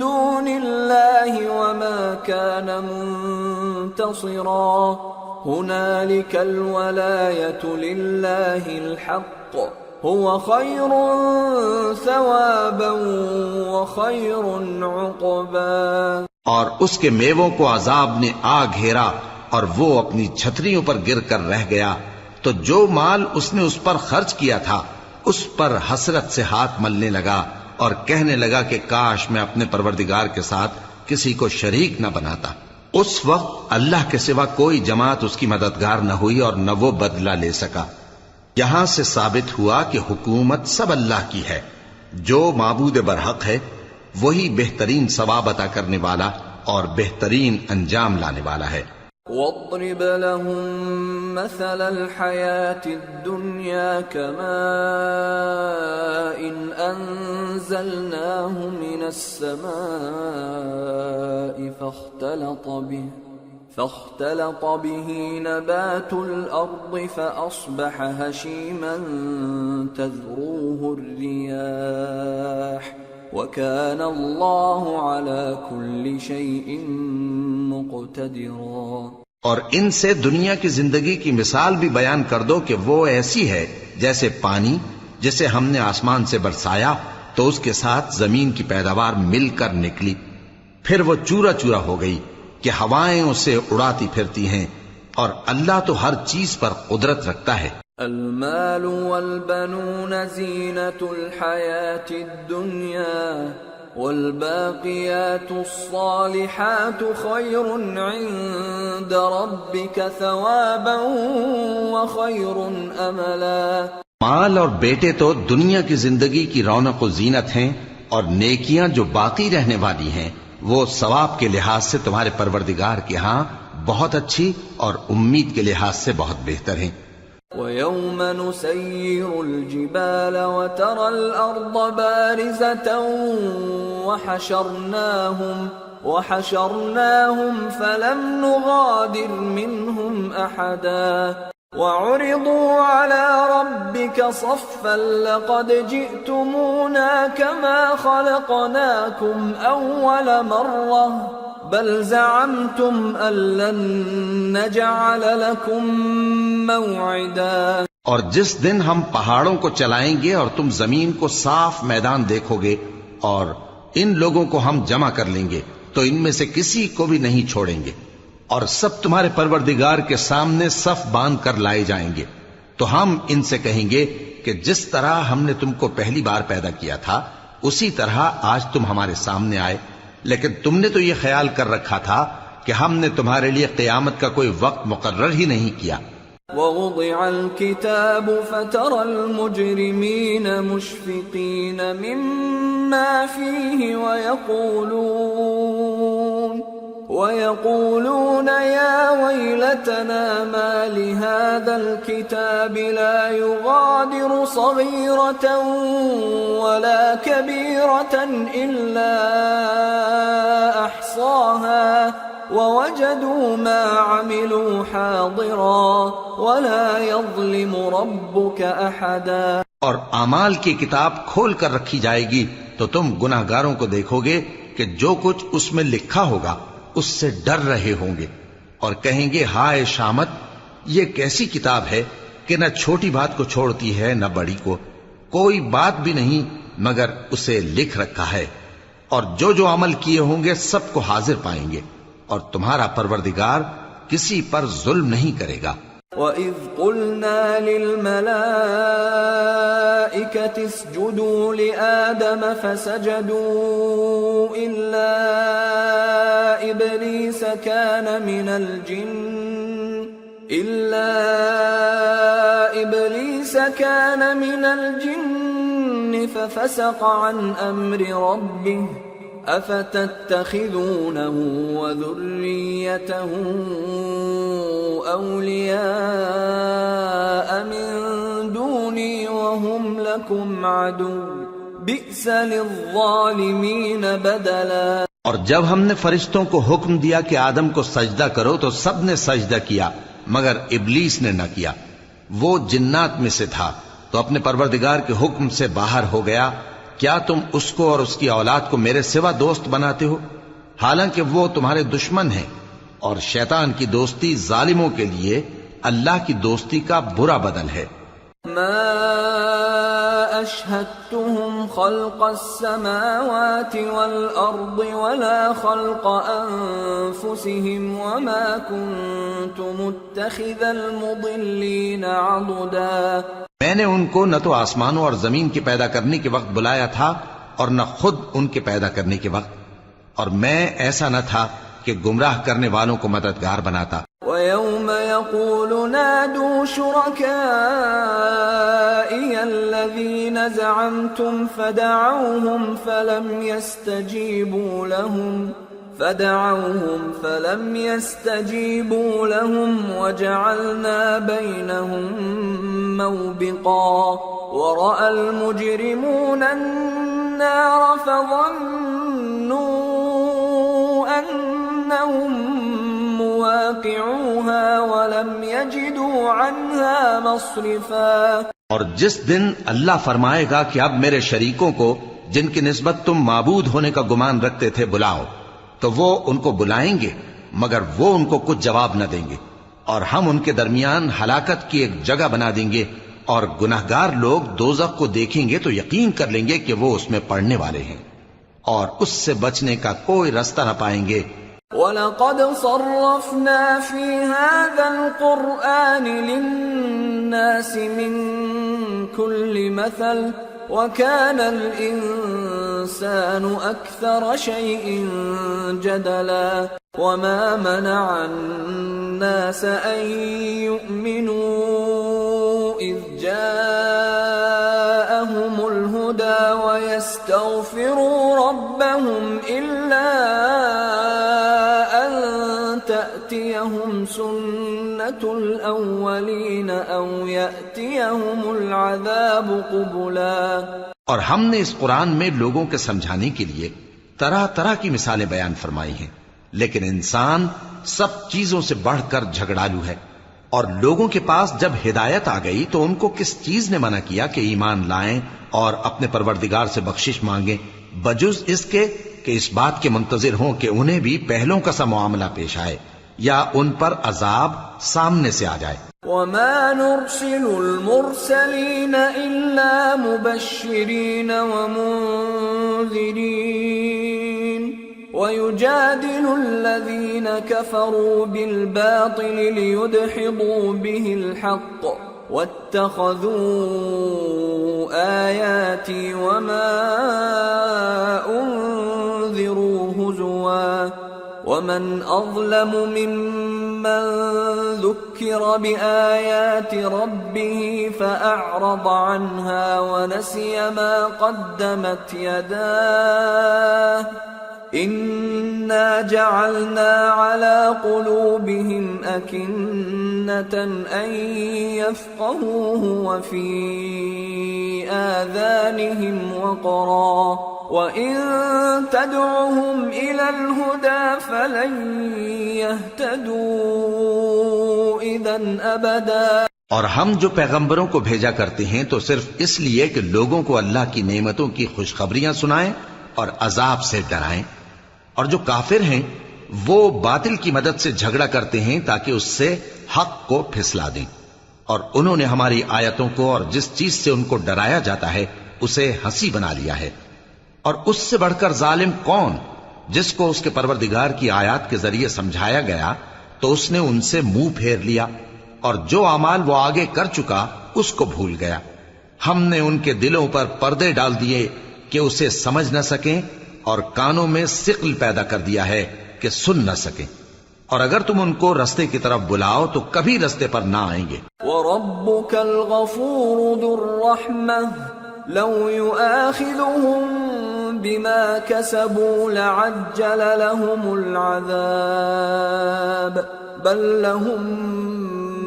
دُونِ اللَّهِ وَمَا كَانَ مُنْتَصِرًا هُنَالِكَ الْوَلَايَةُ لِلَّهِ الْحَقِّ هُوَ خَيْرٌ ثَوَابًا وَخَيْرٌ عُقْبًا. اور اس کے میووں کو عذاب نے آ گھیرا اور وہ اپنی چھتریوں پر گر کر رہ گیا، تو جو مال اس نے اس پر خرچ کیا تھا اس پر حسرت سے ہاتھ ملنے لگا اور کہنے لگا کہ کاش میں اپنے پروردگار کے ساتھ کسی کو شریک نہ بناتا. اس وقت اللہ کے سوا کوئی جماعت اس کی مددگار نہ ہوئی اور نہ وہ بدلہ لے سکا. یہاں سے ثابت ہوا کہ حکومت سب اللہ کی ہے. جو معبود برحق ہے وہی بہترین ثواب عطا کرنے والا اور بہترین انجام لانے والا ہے. وَاضْرِبْ لَهُم مَّثَلَ الْحَيَاةِ الدُّنْيَا كَمَاءٍ أَنزَلْنَاهُ مِنَ السَّمَاءِ فاختلط به نبات الأرض فأصبح هشيما تذروه الرياح وكان الله على كل شيء مقتدرا. اور ان سے دنیا کی زندگی کی مثال بھی بیان کر دو کہ وہ ایسی ہے جیسے پانی جسے ہم نے آسمان سے برسایا تو اس کے ساتھ زمین کی پیداوار مل کر نکلی، پھر وہ چورا چورا ہو گئی کہ ہوائیں اسے اڑاتی پھرتی ہیں، اور اللہ تو ہر چیز پر قدرت رکھتا ہے۔ المال والبنون زینة الحیاة الدنیا والباقیات الصالحات خیر عند ربک ثوابا وخیر املا۔ مال اور بیٹے تو دنیا کی زندگی کی رونق و زینت ہیں، اور نیکیاں جو باقی رہنے والی ہیں وہ ثواب کے لحاظ سے تمہارے پروردگار کے ہاں بہت اچھی اور امید کے لحاظ سے بہت بہتر ہیں۔ وَيَوْمَ نُسَيِّرُ الْجِبَالَ وَتَرَى الْأَرْضَ بَارِزَةً وَحَشَرْنَاهُمْ فَلَمْ نُغَادِرْ مِنْهُمْ أَحَدًا وَعُرِضُوا عَلَى رَبِّكَ صَفًّا لَقَدْ جِئْتُمُونَا كَمَا خَلَقْنَاكُمْ أَوَّلَ مَرَّةٍ بل زعمتم أن لن نجعل لكم موعدا۔ اور جس دن ہم پہاڑوں کو چلائیں گے اور تم زمین کو صاف میدان دیکھو گے اور ان لوگوں کو ہم جمع کر لیں گے تو ان میں سے کسی کو بھی نہیں چھوڑیں گے، اور سب تمہارے پروردگار کے سامنے صف باندھ کر لائے جائیں گے۔ تو ہم ان سے کہیں گے کہ جس طرح ہم نے تم کو پہلی بار پیدا کیا تھا اسی طرح آج تم ہمارے سامنے آئے، لیکن تم نے تو یہ خیال کر رکھا تھا کہ ہم نے تمہارے لیے قیامت کا کوئی وقت مقرر ہی نہیں کیا۔ وَوُضِعَ الْكِتَابُ فَتَرَى الْمُجْرِمِينَ مُشْفِقِينَ مِمَّا فِيهِ وَيَقُولُونَ يَا وَيْلَتَنَا مَا لِهَذَا الْكِتَابِ لَا يُغَادِرُ صَغِيرَةً وَلَا كَبِيرَةً إِلَّا أَحْصَاهَا وَوَجَدُوا مَا عَمِلُوا حَاضِرًا وَلَا يَظْلِمُ رَبُّكَ أَحَدًا۔ اور اعمال کی کتاب کھول کر رکھی جائے گی تو تم گناہگاروں کو دیکھو گے کہ جو کچھ اس میں لکھا ہوگا اس سے ڈر رہے ہوں گے، اور کہیں گے ہائے شامت، یہ کیسی کتاب ہے کہ نہ چھوٹی بات کو چھوڑتی ہے نہ بڑی کو، کوئی بات بھی نہیں مگر اسے لکھ رکھا ہے، اور جو جو عمل کیے ہوں گے سب کو حاضر پائیں گے، اور تمہارا پروردگار کسی پر ظلم نہیں کرے گا۔ وَإِذْ قُلْنَا لِلْمَلَائِكَةِ اسْجُدُوا لِآدَمَ فَسَجَدُوا إِلَّا إِبْلِيسَ كَانَ مِنَ الْجِنِّ فَفَسَقَ عَنْ أَمْرِ رَبِّهِ أَفَتَتَّخِذُونَهُ وَذُرِّيَّتَهُ أَوْلِيَاءَ مِن دُونِي وَهُمْ لَكُمْ عَدُوٌّ بِئْسَ لِلظَّالِمِينَ بَدَلًا۔ اور جب ہم نے فرشتوں کو حکم دیا کہ آدم کو سجدہ کرو تو سب نے سجدہ کیا مگر ابلیس نے نہ کیا، وہ جنات میں سے تھا تو اپنے پروردگار کے حکم سے باہر ہو گیا۔ کیا تم اس کو اور اس کی اولاد کو میرے سوا دوست بناتے ہو، حالانکہ وہ تمہارے دشمن ہیں، اور شیطان کی دوستی ظالموں کے لیے اللہ کی دوستی کا برا بدل ہے۔ ما اشهدتهم خلق السماوات والارض ولا خلق انفسهم وما كنت متخذ المضلين عضدا۔ میں نے ان کو نہ تو آسمانوں اور زمین کے پیدا کرنے کے وقت بلایا تھا اور نہ خود ان کے پیدا کرنے کے وقت، اور میں ایسا نہ تھا کہ گمراہ کرنے والوں کو مددگار بناتا۔ وَيَوْمَ يَقُولُ نَادُوا شُرَكَائِيَ الَّذِينَ زَعَمْتُمْ فَدَعَوْهُمْ فَلَمْ يَسْتَجِيبُوا لَهُمْ وَجَعَلْنَا بَيْنَهُمْ مَوْبِقًا وَرَأَى الْمُجْرِمُونَ النَّارَ فَظَنُّوا أَنَّهُمْ مواقعوها ولم يجدوا عنها مصرفا۔ اور جس دن اللہ فرمائے گا کہ اب میرے شریکوں کو جن کی نسبت تم معبود ہونے کا گمان رکھتے تھے بلاؤ، تو وہ ان کو بلائیں گے مگر وہ ان کو کچھ جواب نہ دیں گے، اور ہم ان کے درمیان ہلاکت کی ایک جگہ بنا دیں گے، اور گناہگار لوگ دوزخ کو دیکھیں گے تو یقین کر لیں گے کہ وہ اس میں پڑنے والے ہیں، اور اس سے بچنے کا کوئی راستہ نہ پائیں گے وَلَقَدْ صَرَّفْنَا فِي هَذَا الْقُرْآنِ لِلنَّاسِ مِنْ كُلِّ مَثَلٍ وَكَانَ الْإِنسَانُ أَكْثَرَ شَيْءٍ جَدَلًا وَمَا مَنَعَ النَّاسَ أَن يُؤْمِنُوا إِذْ جَاءَهُمُ الْهُدَى وَيَسْتَغْفِرُوا رَبَّهُمْ إِلَّا أَن تَأْتِيَهُمْ سُنَّةُ الْأَوَّلِينَ أَوْ يَأْتِيَهُمُ الْعَذَابُ قُبُلًا۔ اور ہم نے اس قرآن میں لوگوں کے سمجھانے کے لیے طرح طرح کی مثالیں بیان فرمائی ہیں، لیکن انسان سب چیزوں سے بڑھ کر جھگڑالو ہے، اور لوگوں کے پاس جب ہدایت آ گئی تو ان کو کس چیز نے منع کیا کہ ایمان لائیں اور اپنے پروردگار سے بخشش مانگیں، بجز اس کے کہ اس بات کے منتظر ہوں کہ انہیں بھی پہلوں کا سا معاملہ پیش آئے یا ان پر عذاب سامنے سے آ جائے۔ وَمَا نُرْسِلُ الْمُرْسَلِينَ إِلَّا مُبَشِّرِينَ وَمُنذِرِينَ وَيُجَادِلُ الَّذِينَ كَفَرُوا بِالْبَاطِلِ لِيُدْحِضُوا بِهِ الْحَقَّ وَاتَّخَذُوا آيَاتِي وَمَا أُنذِرُوا هُزُوًا وَمَنْ أَظْلَمُ مِمَّنْ ذُكِّرَ بِآيَاتِ رَبِّهِ فَأَعْرَضَ عَنْهَا وَنَسِيَ مَا قَدَّمَتْ يَدَاهُ إِنَّا جَعَلْنَا عَلَى قُلُوبِهِمْ أَكِنَّةً أَن يَفْقَهُوهُ وَفِي آذَانِهِمْ وَقْرًا وَإِن تَدْعُهُمْ إِلَى الْهُدَى فَلَن يَهْتَدُوا إِذًا أَبَدًا۔ اور ہم جو پیغمبروں کو بھیجا کرتے ہیں تو صرف اس لیے کہ لوگوں کو اللہ کی نعمتوں کی خوشخبریاں سنائیں اور عذاب سے ڈرائیں، اور جو کافر ہیں وہ باطل کی مدد سے جھگڑا کرتے ہیں تاکہ اس سے حق کو پھسلا دیں، اور انہوں نے ہماری آیتوں کو اور جس چیز سے ان کو ڈرایا جاتا ہے اسے ہنسی بنا لیا ہے۔ اور اس سے بڑھ کر ظالم کون، جس کو اس کے پروردگار کی آیات کے ذریعے سمجھایا گیا تو اس نے ان سے منہ پھیر لیا، اور جو اعمال وہ آگے کر چکا اس کو بھول گیا۔ ہم نے ان کے دلوں پر پردے ڈال دیے کہ اسے سمجھ نہ سکیں، اور کانوں میں ثقل پیدا کر دیا ہے کہ سن نہ سکیں، اور اگر تم ان کو رستے کی طرف بلاؤ تو کبھی رستے پر نہ آئیں گے۔ وَرَبُّكَ الْغَفُورُ ذُو الرَّحْمَةِ لَوْ يُؤَاخِذُهُم بِمَا كَسَبُوا لَعَجَّلَ لَهُمُ الْعَذَابَ بَل لَّهُم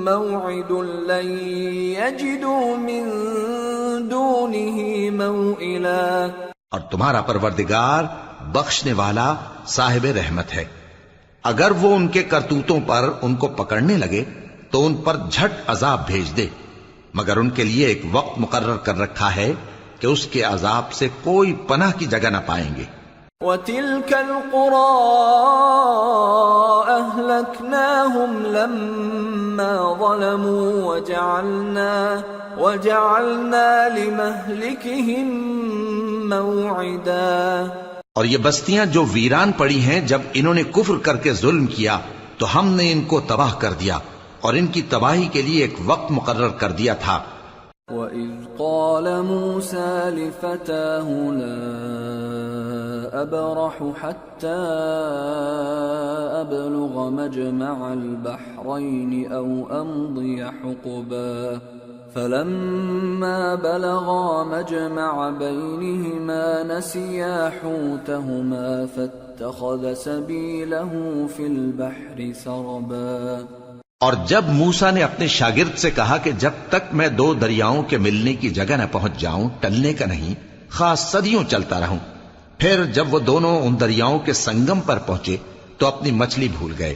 مَّوْعِدٌ لَّن يَجِدُوا مِن دُونِهِ مَوْئِلًا۔ اور تمہارا پروردگار بخشنے والا صاحب رحمت ہے، اگر وہ ان کے کرتوتوں پر ان کو پکڑنے لگے تو ان پر جھٹ عذاب بھیج دے، مگر ان کے لیے ایک وقت مقرر کر رکھا ہے کہ اس کے عذاب سے کوئی پناہ کی جگہ نہ پائیں گے۔ وَتِلْكَ الْقُرَىٰ أَهْلَكْنَاهُمْ لَمَّا ظَلَمُوا وَجَعَلْنَا لِمَهْلِكِهِمْ مَوْعِدًا۔ اور یہ بستیاں جو ویران پڑی ہیں جب انہوں نے کفر کر کے ظلم کیا تو ہم نے ان کو تباہ کر دیا، اور ان کی تباہی کے لیے ایک وقت مقرر کر دیا تھا۔ وَإِذْ قَالَ مُوسَى لِفَتَاهُ لَا أَبْرَحُ حَتَّى أَبْلُغَ مَجْمَعَ الْبَحْرَيْنِ أَوْ أَمْضِيَ حُقُبًا فَلَمَّا بَلَغَا مَجْمَعَ بَيْنِهِمَا نَسِيَا حُوتَهُمَا فَاتَّخَذَ سَبِيلَهُ فِي الْبَحْرِ سَرَبًا۔ اور جب موسیٰ نے اپنے شاگرد سے کہا کہ جب تک میں دو دریاؤں کے ملنے کی جگہ نہ پہنچ جاؤں ٹلنے کا نہیں، خاص صدیوں چلتا رہوں، پھر جب وہ دونوں ان دریاؤں کے سنگم پر پہنچے تو اپنی مچھلی بھول گئے،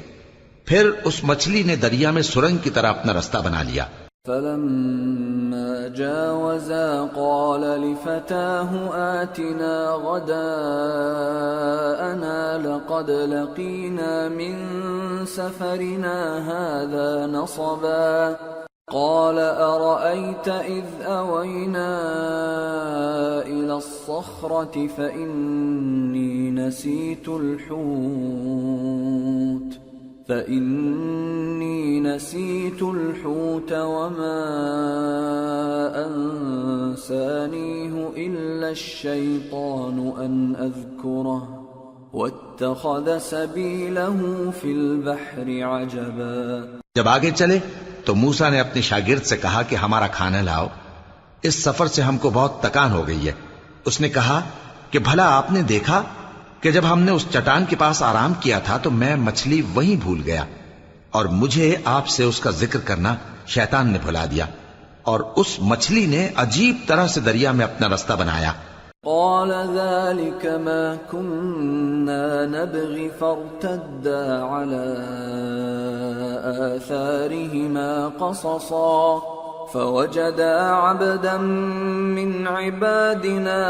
پھر اس مچھلی نے دریا میں سرنگ کی طرح اپنا رستہ بنا لیا۔ فَلَمَّا جَاوَزَا قَالَ لِفَتَاهُ آتِنَا غَدَاءَنَا لَقَدْ لَقِينَا مِن سَفَرِنَا هَٰذَا نَصَبًا قال أرأيت إذ أوينا إلى الصخرة فإني نسيت الحوت وما أنسانيه إلا الشيطان أن أذكره واتخذ سبيله في البحر عجبا. جب آگے چلے تو موسیٰ نے اپنے شاگرد سے کہا کہ ہمارا کھانا لاؤ، اس سفر سے ہم کو بہت تکان ہو گئی ہے. اس نے کہا کہ بھلا آپ نے دیکھا کہ جب ہم نے اس چٹان کے پاس آرام کیا تھا تو میں مچھلی وہیں بھول گیا، اور مجھے آپ سے اس کا ذکر کرنا شیطان نے بھلا دیا، اور اس مچھلی نے عجیب طرح سے دریا میں اپنا رستہ بنایا. قال ذلك ما كنا نبغي فارتدا على آثارهما قصصا فوجدا عبدا من عبادنا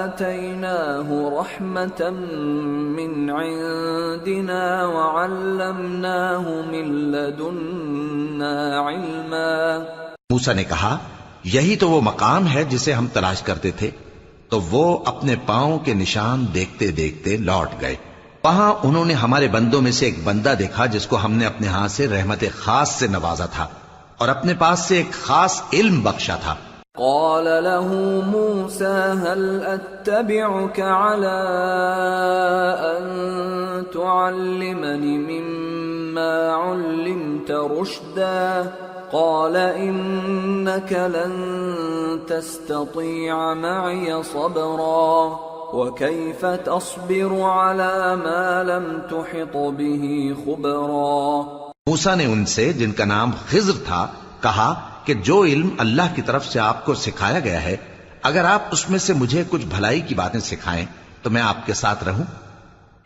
آتيناه رحمة من عندنا وعلمناه من لدنا علما. موسیٰ نے کہا یہی تو وہ مقام ہے جسے ہم تلاش کرتے تھے. تو وہ اپنے پاؤں کے نشان دیکھتے دیکھتے لوٹ گئے. وہاں انہوں نے ہمارے بندوں میں سے ایک بندہ دیکھا جس کو ہم نے اپنے ہاں سے رحمت خاص سے نوازا تھا اور اپنے پاس سے ایک خاص علم بخشا تھا. قال له موسى هل أتبعك على أن تعلمني مما علمت رشدا قال إنك لن تستطيع معي صبرا وكيف تصبر على ما لم تحط به خبرا. موسیٰ نے ان سے جن کا نام خضر تھا کہا کہ جو علم اللہ کی طرف سے آپ کو سکھایا گیا ہے اگر آپ اس میں سے مجھے کچھ بھلائی کی باتیں سکھائیں تو میں آپ کے ساتھ رہوں.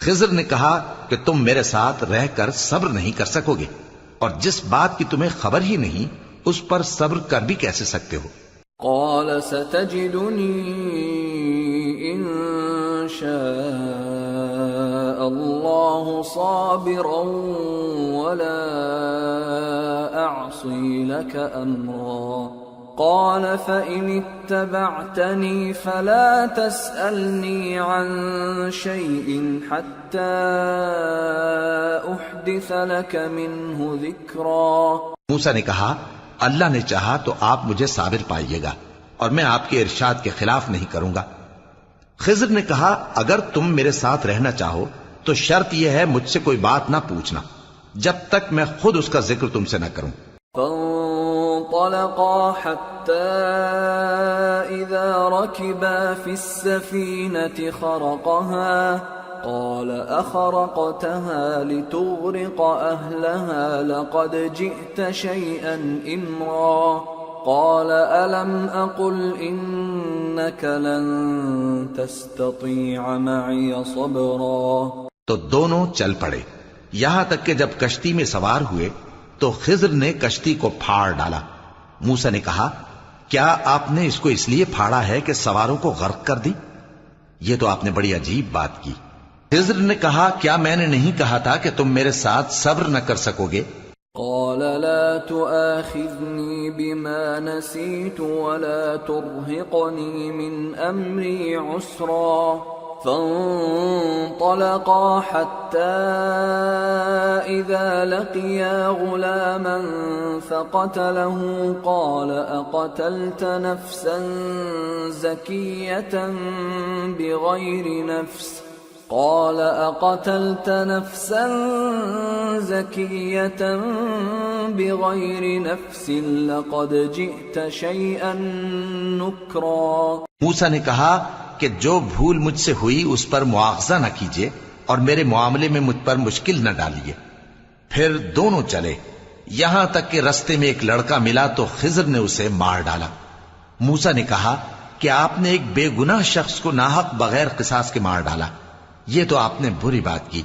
خضر نے کہا کہ تم میرے ساتھ رہ کر صبر نہیں کر سکو گے، اور جس بات کی تمہیں خبر ہی نہیں اس پر صبر کر بھی کیسے سکتے ہو. قال ستجدني إن شاء الله صابرا ولا أعصي لك أمرا. قال فإن اتبعتني فلا تسألني عن شيء حتى أحدث لك منه ذكرا. موسیٰ نے کہا اللہ نے چاہا تو آپ مجھے صابر پائیے گا اور میں آپ کے ارشاد کے خلاف نہیں کروں گا. خضر نے کہا اگر تم میرے ساتھ رہنا چاہو تو شرط یہ ہے مجھ سے کوئی بات نہ پوچھنا جب تک میں خود اس کا ذکر تم سے نہ کروں. فانطلقا حتى إذا ركبا في السفينة خرقها قال أخرقتها لتغرق أهلها لقد جئت شيئا إمرا. قال ألم أقل إنك لن تستطيع معي صبرا. تو دونوں چل پڑے یہاں تک کہ جب کشتی میں سوار ہوئے تو خضر نے کشتی کو پھاڑ ڈالا. موسیٰ نے کہا کیا آپ نے اس کو اس لیے پھاڑا ہے کہ سواروں کو غرق کر دی؟ یہ تو آپ نے بڑی عجیب بات کی. خضر نے کہا کیا میں نے نہیں کہا تھا کہ تم میرے ساتھ صبر نہ کر سکو گے؟ قال لا تؤاخذني بما نسيت ولا ترهقني من أمري عسرا. فانطلقا حتى إذا لقيا غلاما فقتله قال أقتلت نفسا زكية بغير نفس قال أقتلت نفسا زكية بغير نفس لقد جئت شيئا نكرا. موسیٰ نے کہا کہ جو بھول مجھ سے ہوئی اس پر مواخذہ نہ کیجیے اور میرے معاملے میں مجھ پر مشکل نہ ڈالیے. پھر دونوں چلے یہاں تک کہ رستے میں ایک لڑکا ملا تو خضر نے اسے مار ڈالا. موسیٰ نے کہا کہ آپ نے ایک بے گناہ شخص کو ناحق بغیر قصاص کے مار ڈالا. یہ تو آپ نے بری بات کی.